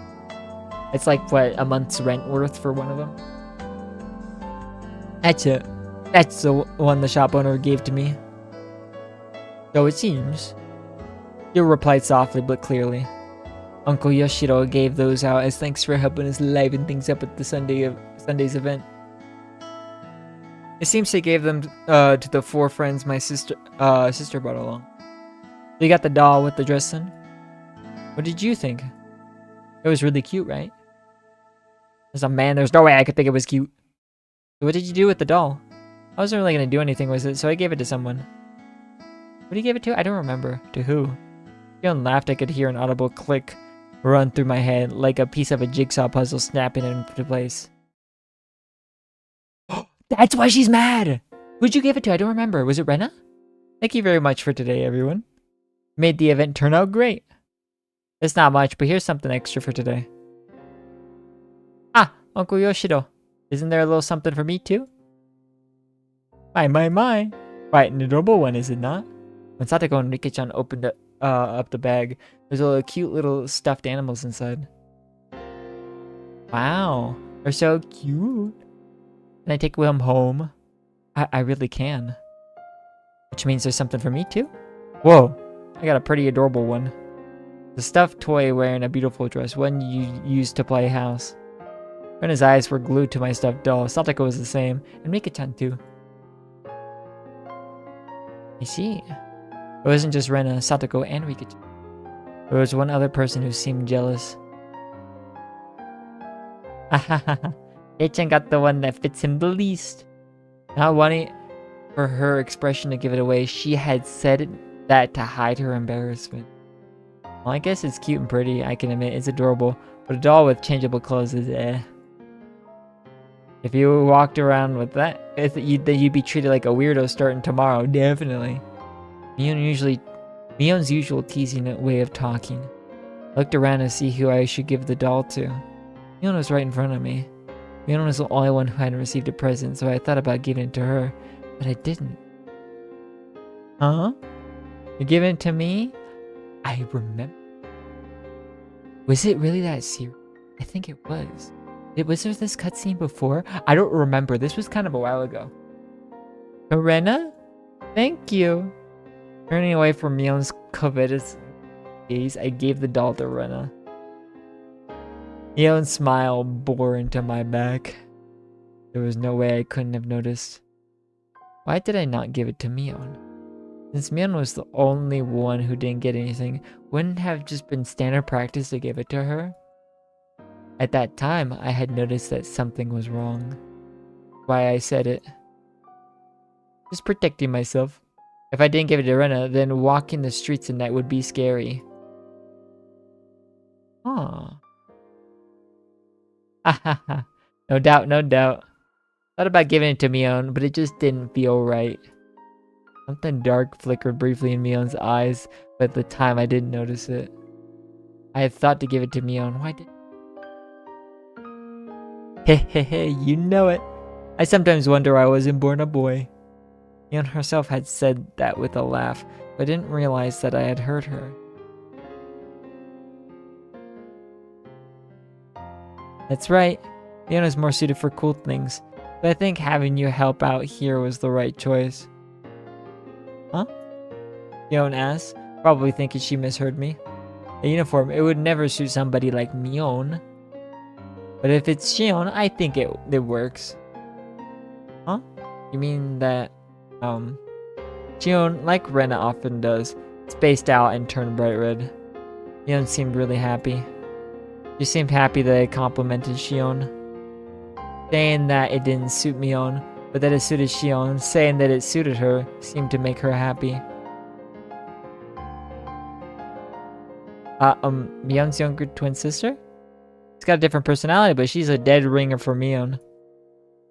It's like, what, a month's rent worth for one of them? That's it. That's the one the shop owner gave to me. So it seems. You replied softly but clearly. Uncle Yoshiro gave those out as thanks for helping us liven things up at the Sunday's event. It seems he gave them to the 4 friends my sister brought along. You got the doll with the dress in? What did you think? It was really cute, right? As a man, there's no way I could think it was cute. So what did you do with the doll? I wasn't really going to do anything with it, so I gave it to someone. What did you give it to? I don't remember. To who? Shion laughed. I could hear an audible click run through my head, like a piece of a jigsaw puzzle snapping into place. That's why she's mad! Who'd you give it to? I don't remember. Was it Rena? Thank you very much for today, everyone. Made the event turn out great. It's not much, but here's something extra for today. Ah, Uncle Yoshiro. Isn't there a little something for me too? My. Quite an adorable one, is it not? When Satoko and Rike-chan opened up the bag, there's a cute little stuffed animals inside. Wow, they're so cute. Can I take them home? I really can. Which means there's something for me too? Whoa, I got a pretty adorable one. The stuffed toy wearing a beautiful dress, one you used to play house. Rena's eyes were glued to my stuffed doll. Satoko was the same, and Rike-chan too. I see. It wasn't just Rena, Satoko, and Rike-chan. There was one other person who seemed jealous. Hahaha. Rike-chan got the one that fits him the least. Not wanting for her expression to give it away, she had said that to hide her embarrassment. Well, I guess it's cute and pretty, I can admit, it's adorable, but a doll with changeable clothes is eh. If you walked around with that, then you'd be treated like a weirdo starting tomorrow, definitely. Mion's usual teasing way of talking. I looked around to see who I should give the doll to. Mion was right in front of me. Mion was the only one who hadn't received a present, so I thought about giving it to her, but I didn't. Huh? You're giving it to me? I remember. Was it really that serious? I think it was. Was there this cutscene before? I don't remember. This was kind of a while ago. Rena? Thank you. Turning away from Mion's covetous gaze, I gave the doll to Rena. Mion's smile bore into my back. There was no way I couldn't have noticed. Why did I not give it to Mion? Since Mion was the only one who didn't get anything, wouldn't it have just been standard practice to give it to her? At that time, I had noticed that something was wrong. Why I said it. Just protecting myself. If I didn't give it to Rena, then walking the streets at night would be scary. Aw. Hahaha. No doubt, no doubt. Thought about giving it to Mion, but it just didn't feel right. Something dark flickered briefly in Mion's eyes, but at the time I didn't notice it. I had thought to give it to Mion. Why didn't Hehehe, you know it. I sometimes wonder why I wasn't born a boy. Mion herself had said that with a laugh, but I didn't realize that I had hurt her. That's right. Mion is more suited for cool things, but I think having you help out here was the right choice. Huh? Mion asked, probably thinking she misheard me. A uniform, it would never suit somebody like Mion. But if it's Shion, I think it works. Huh? You mean that, Shion, like Rena often does, spaced out and turned bright red. Shion seemed really happy. She seemed happy that I complimented Shion. Saying that it didn't suit Mion, but that it suited Shion, saying that it suited her, seemed to make her happy. Mion's younger twin sister? She's got a different personality, but she's a dead ringer for Mion.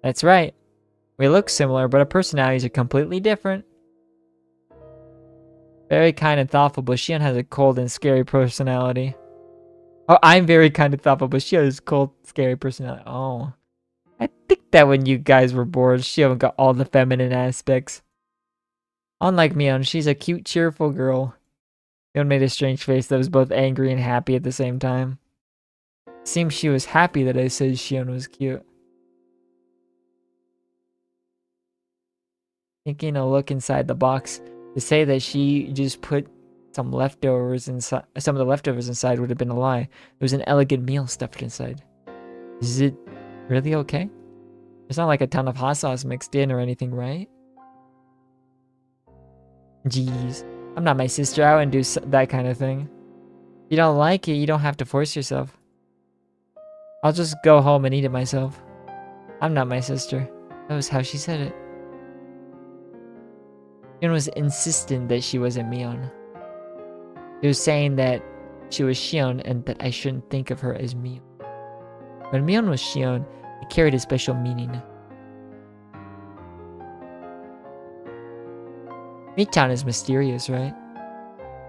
That's right. We look similar, but our personalities are completely different. Very kind and thoughtful, but Shion has a cold and scary personality. Oh, I'm very kind of thoughtful, but Shion is cold, scary personality. Oh. I think that when you guys were bored, Shion got all the feminine aspects. Unlike Mion, she's a cute, cheerful girl. Mion made a strange face that was both angry and happy at the same time. It seems she was happy that I said Shion was cute. Taking a look inside the box, to say that she just put some leftovers inside, some of the leftovers inside would have been a lie. There was an elegant meal stuffed inside. Is it really okay? It's not like a ton of hot sauce mixed in or anything, right? Jeez, I'm not my sister. I wouldn't do that kind of thing. If you don't like it, you don't have to force yourself. I'll just go home and eat it myself. I'm not my sister. That was how she said it. Shion was insistent that she wasn't Mion. She was saying that she was Shion and that I shouldn't think of her as Mion. When Mion was Shion, it carried a special meaning. Mi-chan is mysterious, right?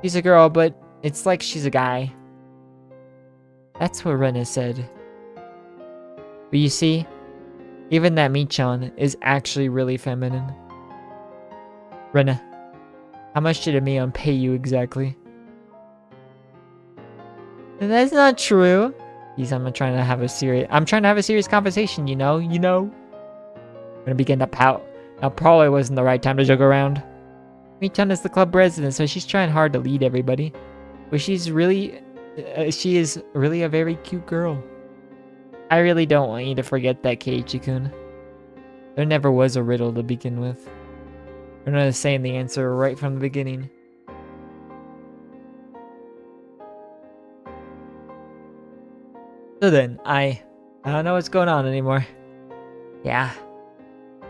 She's a girl, but it's like she's a guy. That's what Rena said. But you see, even that Mi-chan is actually really feminine. Rena, how much did Mion pay you exactly? That's not true. Jeez, I'm trying to have a serious conversation, you know? I'm gonna begin to pout. Now probably wasn't the right time to joke around. Mi-chan is the club president, so she's trying hard to lead everybody. But she is really a very cute girl. I really don't want you to forget that, Keiichi-kun. There never was a riddle to begin with. We're not saying the answer right from the beginning. So then, I don't know what's going on anymore. Yeah.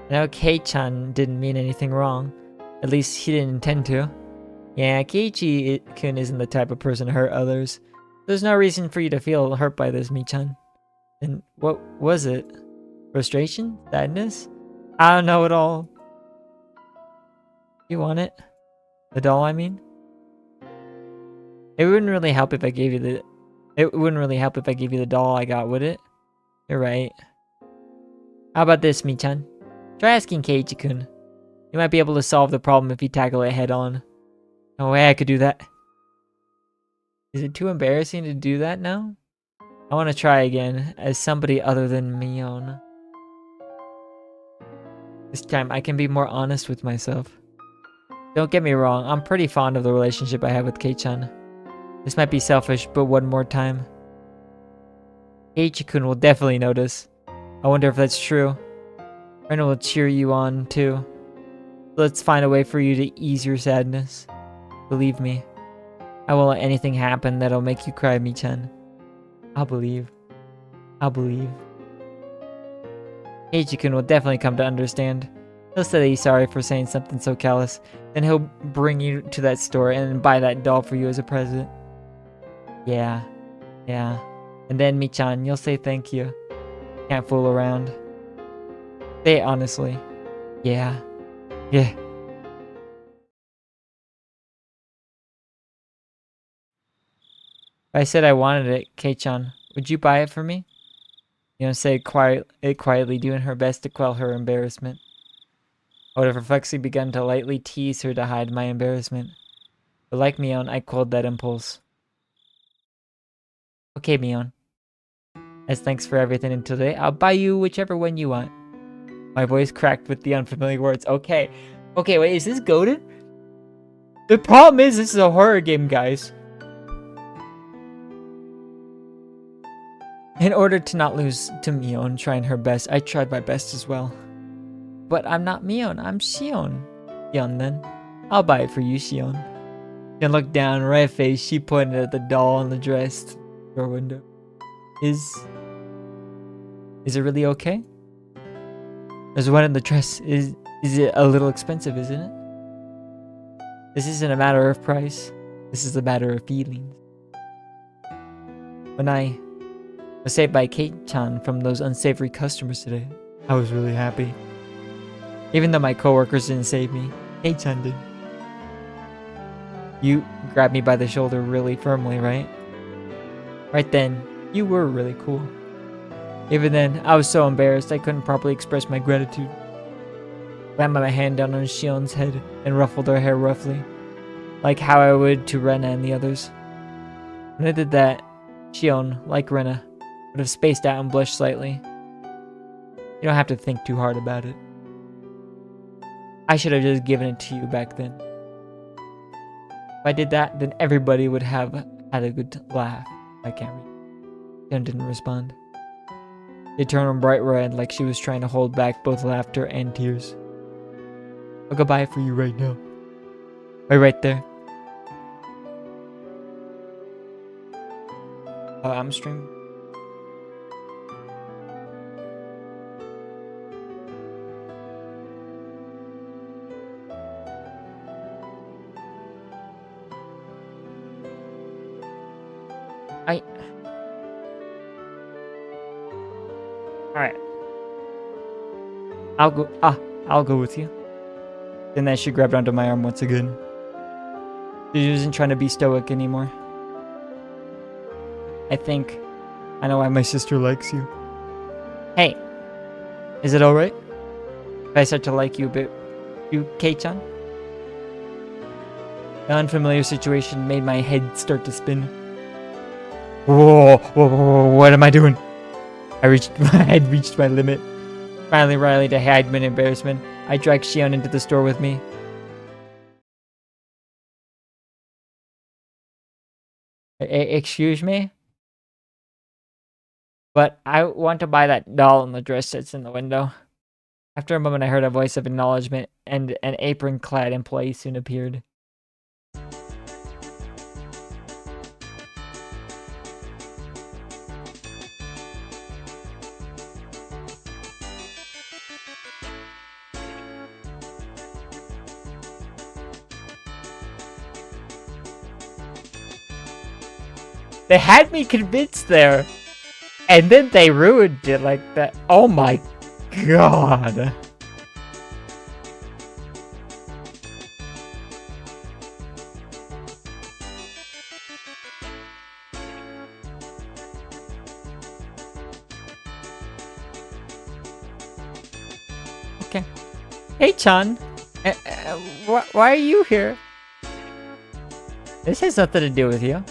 I know Kei-chan didn't mean anything wrong. At least he didn't intend to. Yeah, Keiichi-kun isn't the type of person to hurt others. There's no reason for you to feel hurt by this, Mi-chan. And what was it? Frustration? Sadness? I don't know at all. You want it? The doll, I mean? It wouldn't really help if I gave you the doll I got, would it? You're right. How about this, Mi-chan? Try asking Keiichi-kun. You might be able to solve the problem if you tackle it head on. No way I could do that. Is it too embarrassing to do that now? I want to try again, as somebody other than Mion. This time I can be more honest with myself. Don't get me wrong, I'm pretty fond of the relationship I have with Kei-chan. This might be selfish, but one more time. Keiichi-kun will definitely notice. I wonder if that's true. Rena will cheer you on, too. Let's find a way for you to ease your sadness. Believe me, I won't let anything happen that'll make you cry, Mi-chan. I'll believe. Keiichi-kun will definitely come to understand. He'll say that he's sorry for saying something so callous. Then he'll bring you to that store and buy that doll for you as a present. Yeah. And then, Mi-chan, you'll say thank you. Can't fool around. Say it honestly. Yeah. If I said I wanted it, Kei-chan, would you buy it for me? Say it quietly, doing her best to quell her embarrassment. I would have reflexively begun to lightly tease her to hide my embarrassment. But like Mion, I quelled that impulse. Okay, Mion. As thanks for everything today, I'll buy you whichever one you want. My voice cracked with the unfamiliar words. Okay, wait, is this goated? The problem is, this is a horror game, guys. In order to not lose to Mion trying her best, I tried my best as well. But I'm not Mion, I'm Shion. Shion then. I'll buy it for you, Shion. Shion looked down, red face, she pointed at the doll on the dress door window. Is it really okay? There's one in the dress. Is it a little expensive, isn't it? This isn't a matter of price. This is a matter of feelings. When I was saved by Kei-chan from those unsavory customers today, I was really happy. Even though my coworkers didn't save me, Kei-chan did. You grabbed me by the shoulder really firmly, right? Right then, you were really cool. Even then, I was so embarrassed I couldn't properly express my gratitude. Slammed my hand down on Shion's head and ruffled her hair roughly, like how I would to Rena and the others. When I did that, Shion, like Rena, would have spaced out and blushed slightly. You don't have to think too hard about it. I should have just given it to you back then. If I did that, then everybody would have had a good laugh. I can't read. Shion didn't respond. She turned bright red like she was trying to hold back both laughter and tears. I'll go buy it for you right now. Right there. I'm streaming. Alright. I'll go with you. And then she grabbed onto my arm once again. She wasn't trying to be stoic anymore. I think I know why my sister likes you. Hey, is it alright if I start to like you a bit? You, Kei-chan? The unfamiliar situation made my head start to spin. Whoa, what am I doing? My head reached my limit. Finally, Riley, to hide my embarrassment, I dragged Shion into the store with me. Excuse me? But I want to buy that doll in the dress that's in the window. After a moment, I heard a voice of acknowledgement, and an apron-clad employee soon appeared. They had me convinced there, and then they ruined it like that. Oh my god. Okay. Hey, Chan. Why are you here? This has nothing to do with you.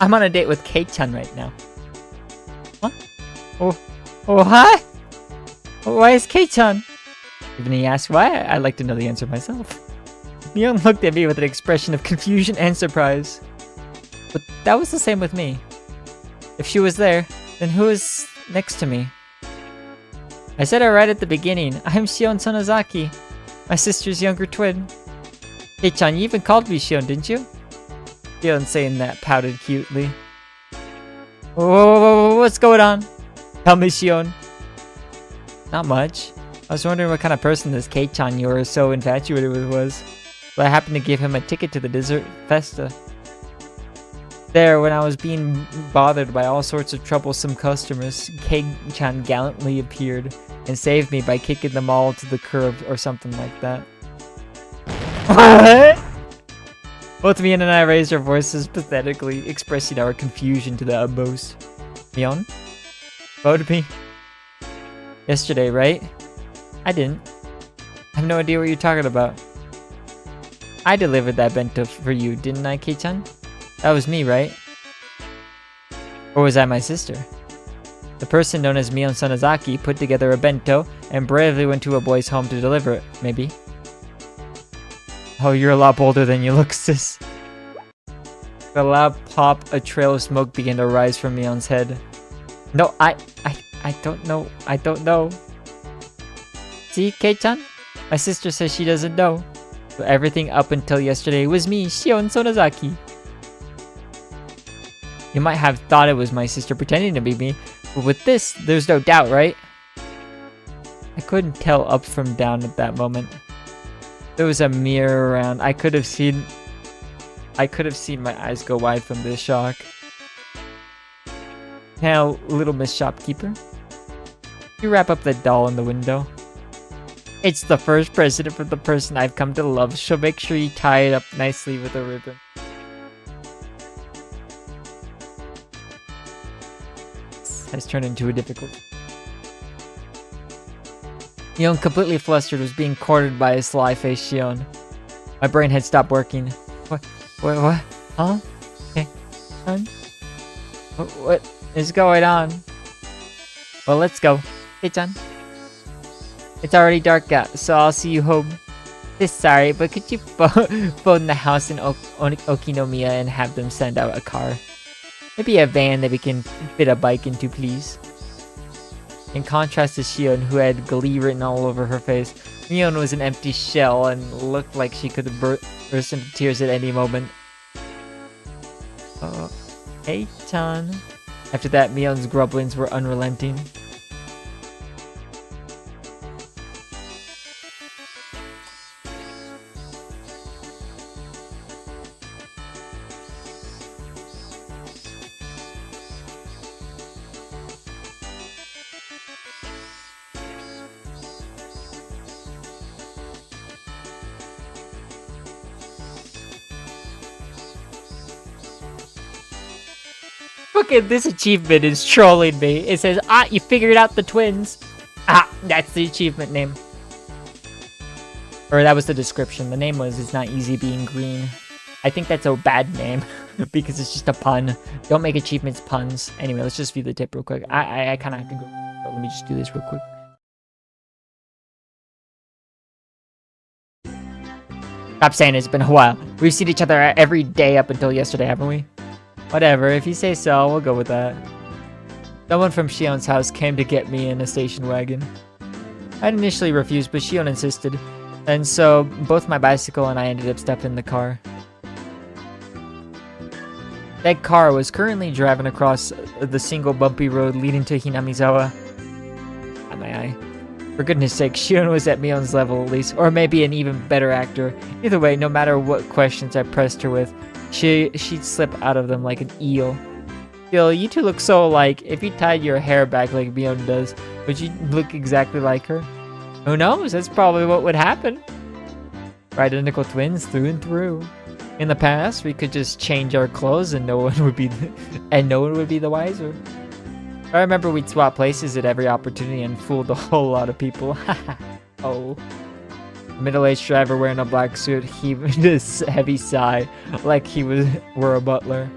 I'm on a date with Kei-chan right now. What? Oh, hi? Why is Kei-chan? Even he asked why, I'd like to know the answer myself. Neon looked at me with an expression of confusion and surprise. But that was the same with me. If she was there, then who is next to me? I said it right at the beginning. I'm Shion Sonozaki, my sister's younger twin. Kei-chan, you even called me Shion, didn't you? Shion saying that pouted cutely. Whoa, what's going on? Tell me, Shion. Not much. I was wondering what kind of person this Kei-chan you were so infatuated with was. But I happened to give him a ticket to the dessert festa. There, when I was being bothered by all sorts of troublesome customers, Kei-chan gallantly appeared and saved me by kicking them all to the curb or something like that. What? Both Mion and I raised our voices pathetically, expressing our confusion to the utmost. Mion? Voted me? Yesterday, right? I didn't. I have no idea what you're talking about. I delivered that bento for you, didn't I, Kei-chan? That was me, right? Or was that my sister? The person known as Mion Sonozaki put together a bento and bravely went to a boy's home to deliver it, maybe. Oh, you're a lot bolder than you look, sis. With a loud pop, a trail of smoke began to rise from Mion's head. No, I don't know. I don't know. See, Kei-chan? My sister says she doesn't know. So everything up until yesterday was me, Shion Sonozaki. You might have thought it was my sister pretending to be me, but with this, there's no doubt, right? I couldn't tell up from down at that moment. There was a mirror around. I could have seen my eyes go wide from this shock. Now, little Miss Shopkeeper, you wrap up the doll in the window. It's the first present from the person I've come to love. She'll make sure you tie it up nicely with a ribbon. has turned into a difficult. Mion, completely flustered, was being courted by a sly-faced Shion. My brain had stopped working. What? Huh? Hey, son? What is going on? Well, let's go. Hey, John. It's already dark out, so I'll see you home. Sorry, but could you phone the house in Okinomiya and have them send out a car? Maybe a van that we can fit a bike into, please. In contrast to Shion, who had glee written all over her face, Mion was an empty shell and looked like she could burst into tears at any moment. Hey, Chan. After that, Mion's grumblings were unrelenting. Look at this achievement is trolling me. It says, you figured out the twins. That's the achievement name. Or that was the description. The name was, it's not easy being green. I think that's a bad name because it's just a pun. Don't make achievements puns. Anyway, let's just view the tip real quick. I kind of have to go. But let me just do this real quick. Stop saying it's been a while. We've seen each other every day up until yesterday, haven't we? Whatever, if you say so, we'll go with that. Someone from Shion's house came to get me in a station wagon. I'd initially refused, but Shion insisted, and so both my bicycle and I ended up stepping in the car. That car was currently driving across the single bumpy road leading to Hinamizawa. My eye. For goodness sake, Shion was at Mion's level at least, or maybe an even better actor. Either way, no matter what questions I pressed her with, she'd slip out of them like an eel. Gil, you two look so alike. If you tied your hair back like Mion does, would you look exactly like her? Who knows? That's probably what would happen. We're identical twins through and through. In the past, we could just change our clothes and no one would be the wiser. I remember we'd swap places at every opportunity and fooled a whole lot of people. Oh. A middle-aged driver wearing a black suit heaved a heavy sigh, like he were a butler.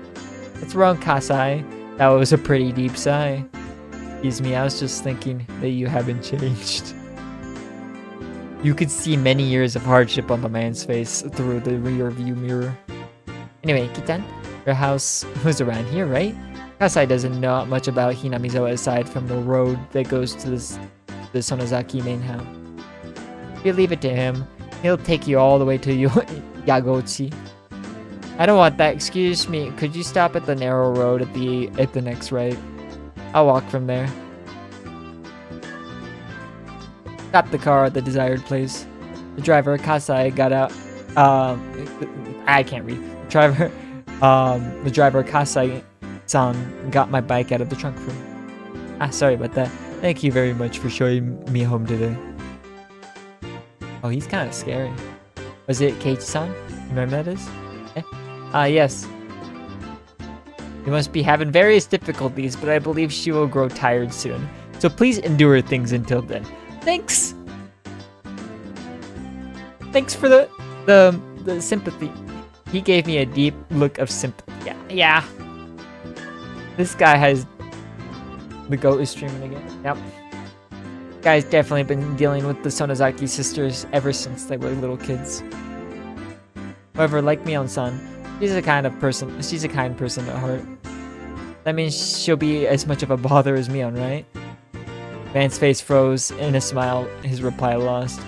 It's wrong, Kasai. That was a pretty deep sigh. Excuse me, I was just thinking that you haven't changed. You could see many years of hardship on the man's face through the rear view mirror. Anyway, Kitan, your house was around here, right? Kasai doesn't know much about Hinamizawa aside from the road that goes to the Sonozaki main house. If you leave it to him, he'll take you all the way to Yagochi. I don't want that. Excuse me, could you stop at the narrow road at the next right? I'll walk from there. Stop the car at the desired place. The driver, Kasai, got out. I can't read. The driver, Kasai-san, got my bike out of the trunk for me. Sorry about that. Thank you very much for showing me home today. Oh, he's kind of scary. Was it Keiichi-san? Remember that is? Yes. You must be having various difficulties, but I believe she will grow tired soon. So please endure things until then. Thanks! Thanks for the sympathy. He gave me a deep look of sympathy. Yeah. This guy has... The goat is streaming again. Yep. Guy's definitely been dealing with the Sonozaki sisters ever since they were little kids. However, like Mion-san, she's a kind person at heart. That means she'll be as much of a bother as Mion, right? Man's face froze. In a smile, his reply lost.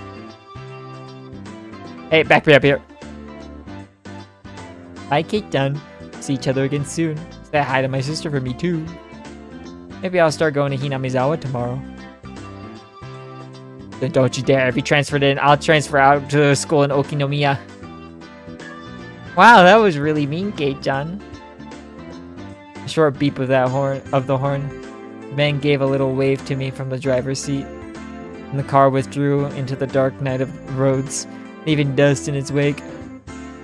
Hey, back me up here. Hi, Kate-dun. See each other again soon. Say hi to my sister for me too. Maybe I'll start going to Hinamizawa tomorrow. Don't you dare. If you transferred in, I'll transfer out to school in Okinomiya. Wow, that was really mean, Kate-chan. A short beep of the horn. The man gave a little wave to me from the driver's seat. And the car withdrew into the dark night of roads, leaving dust in its wake.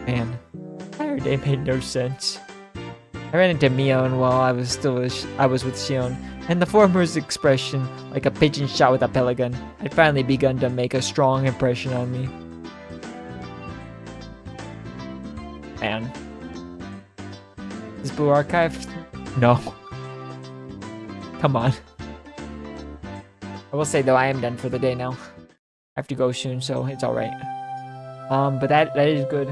Man, the entire day made no sense. I ran into Mion while I was with Shion, and the former's expression, like a pigeon shot with a pellet gun, had finally begun to make a strong impression on me. Man. Is Blue archived? No. Come on. I will say though, I am done for the day now. I have to go soon, so it's alright. But that is good.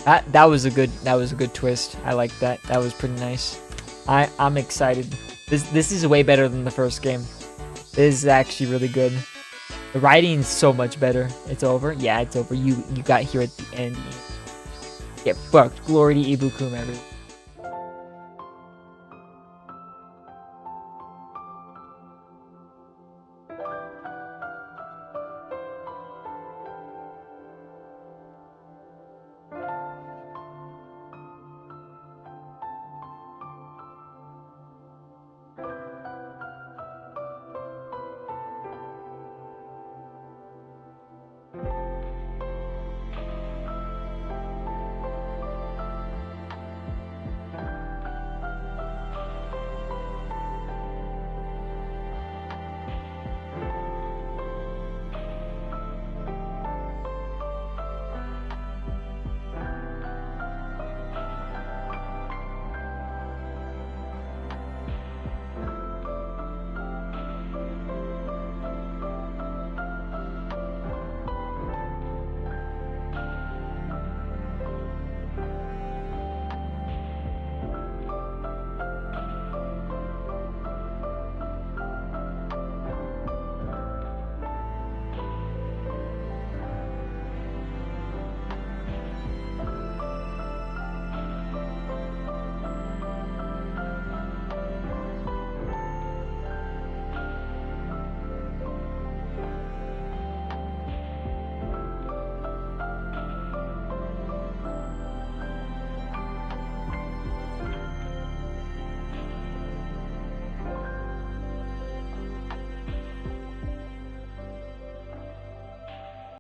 That was a good twist. I like that. That was pretty nice. I'm excited. This is way better than the first game. This is actually really good. The writing's so much better. It's over? Yeah, it's over. You got here at the end. Get fucked. Glory to Ibukum, everyone.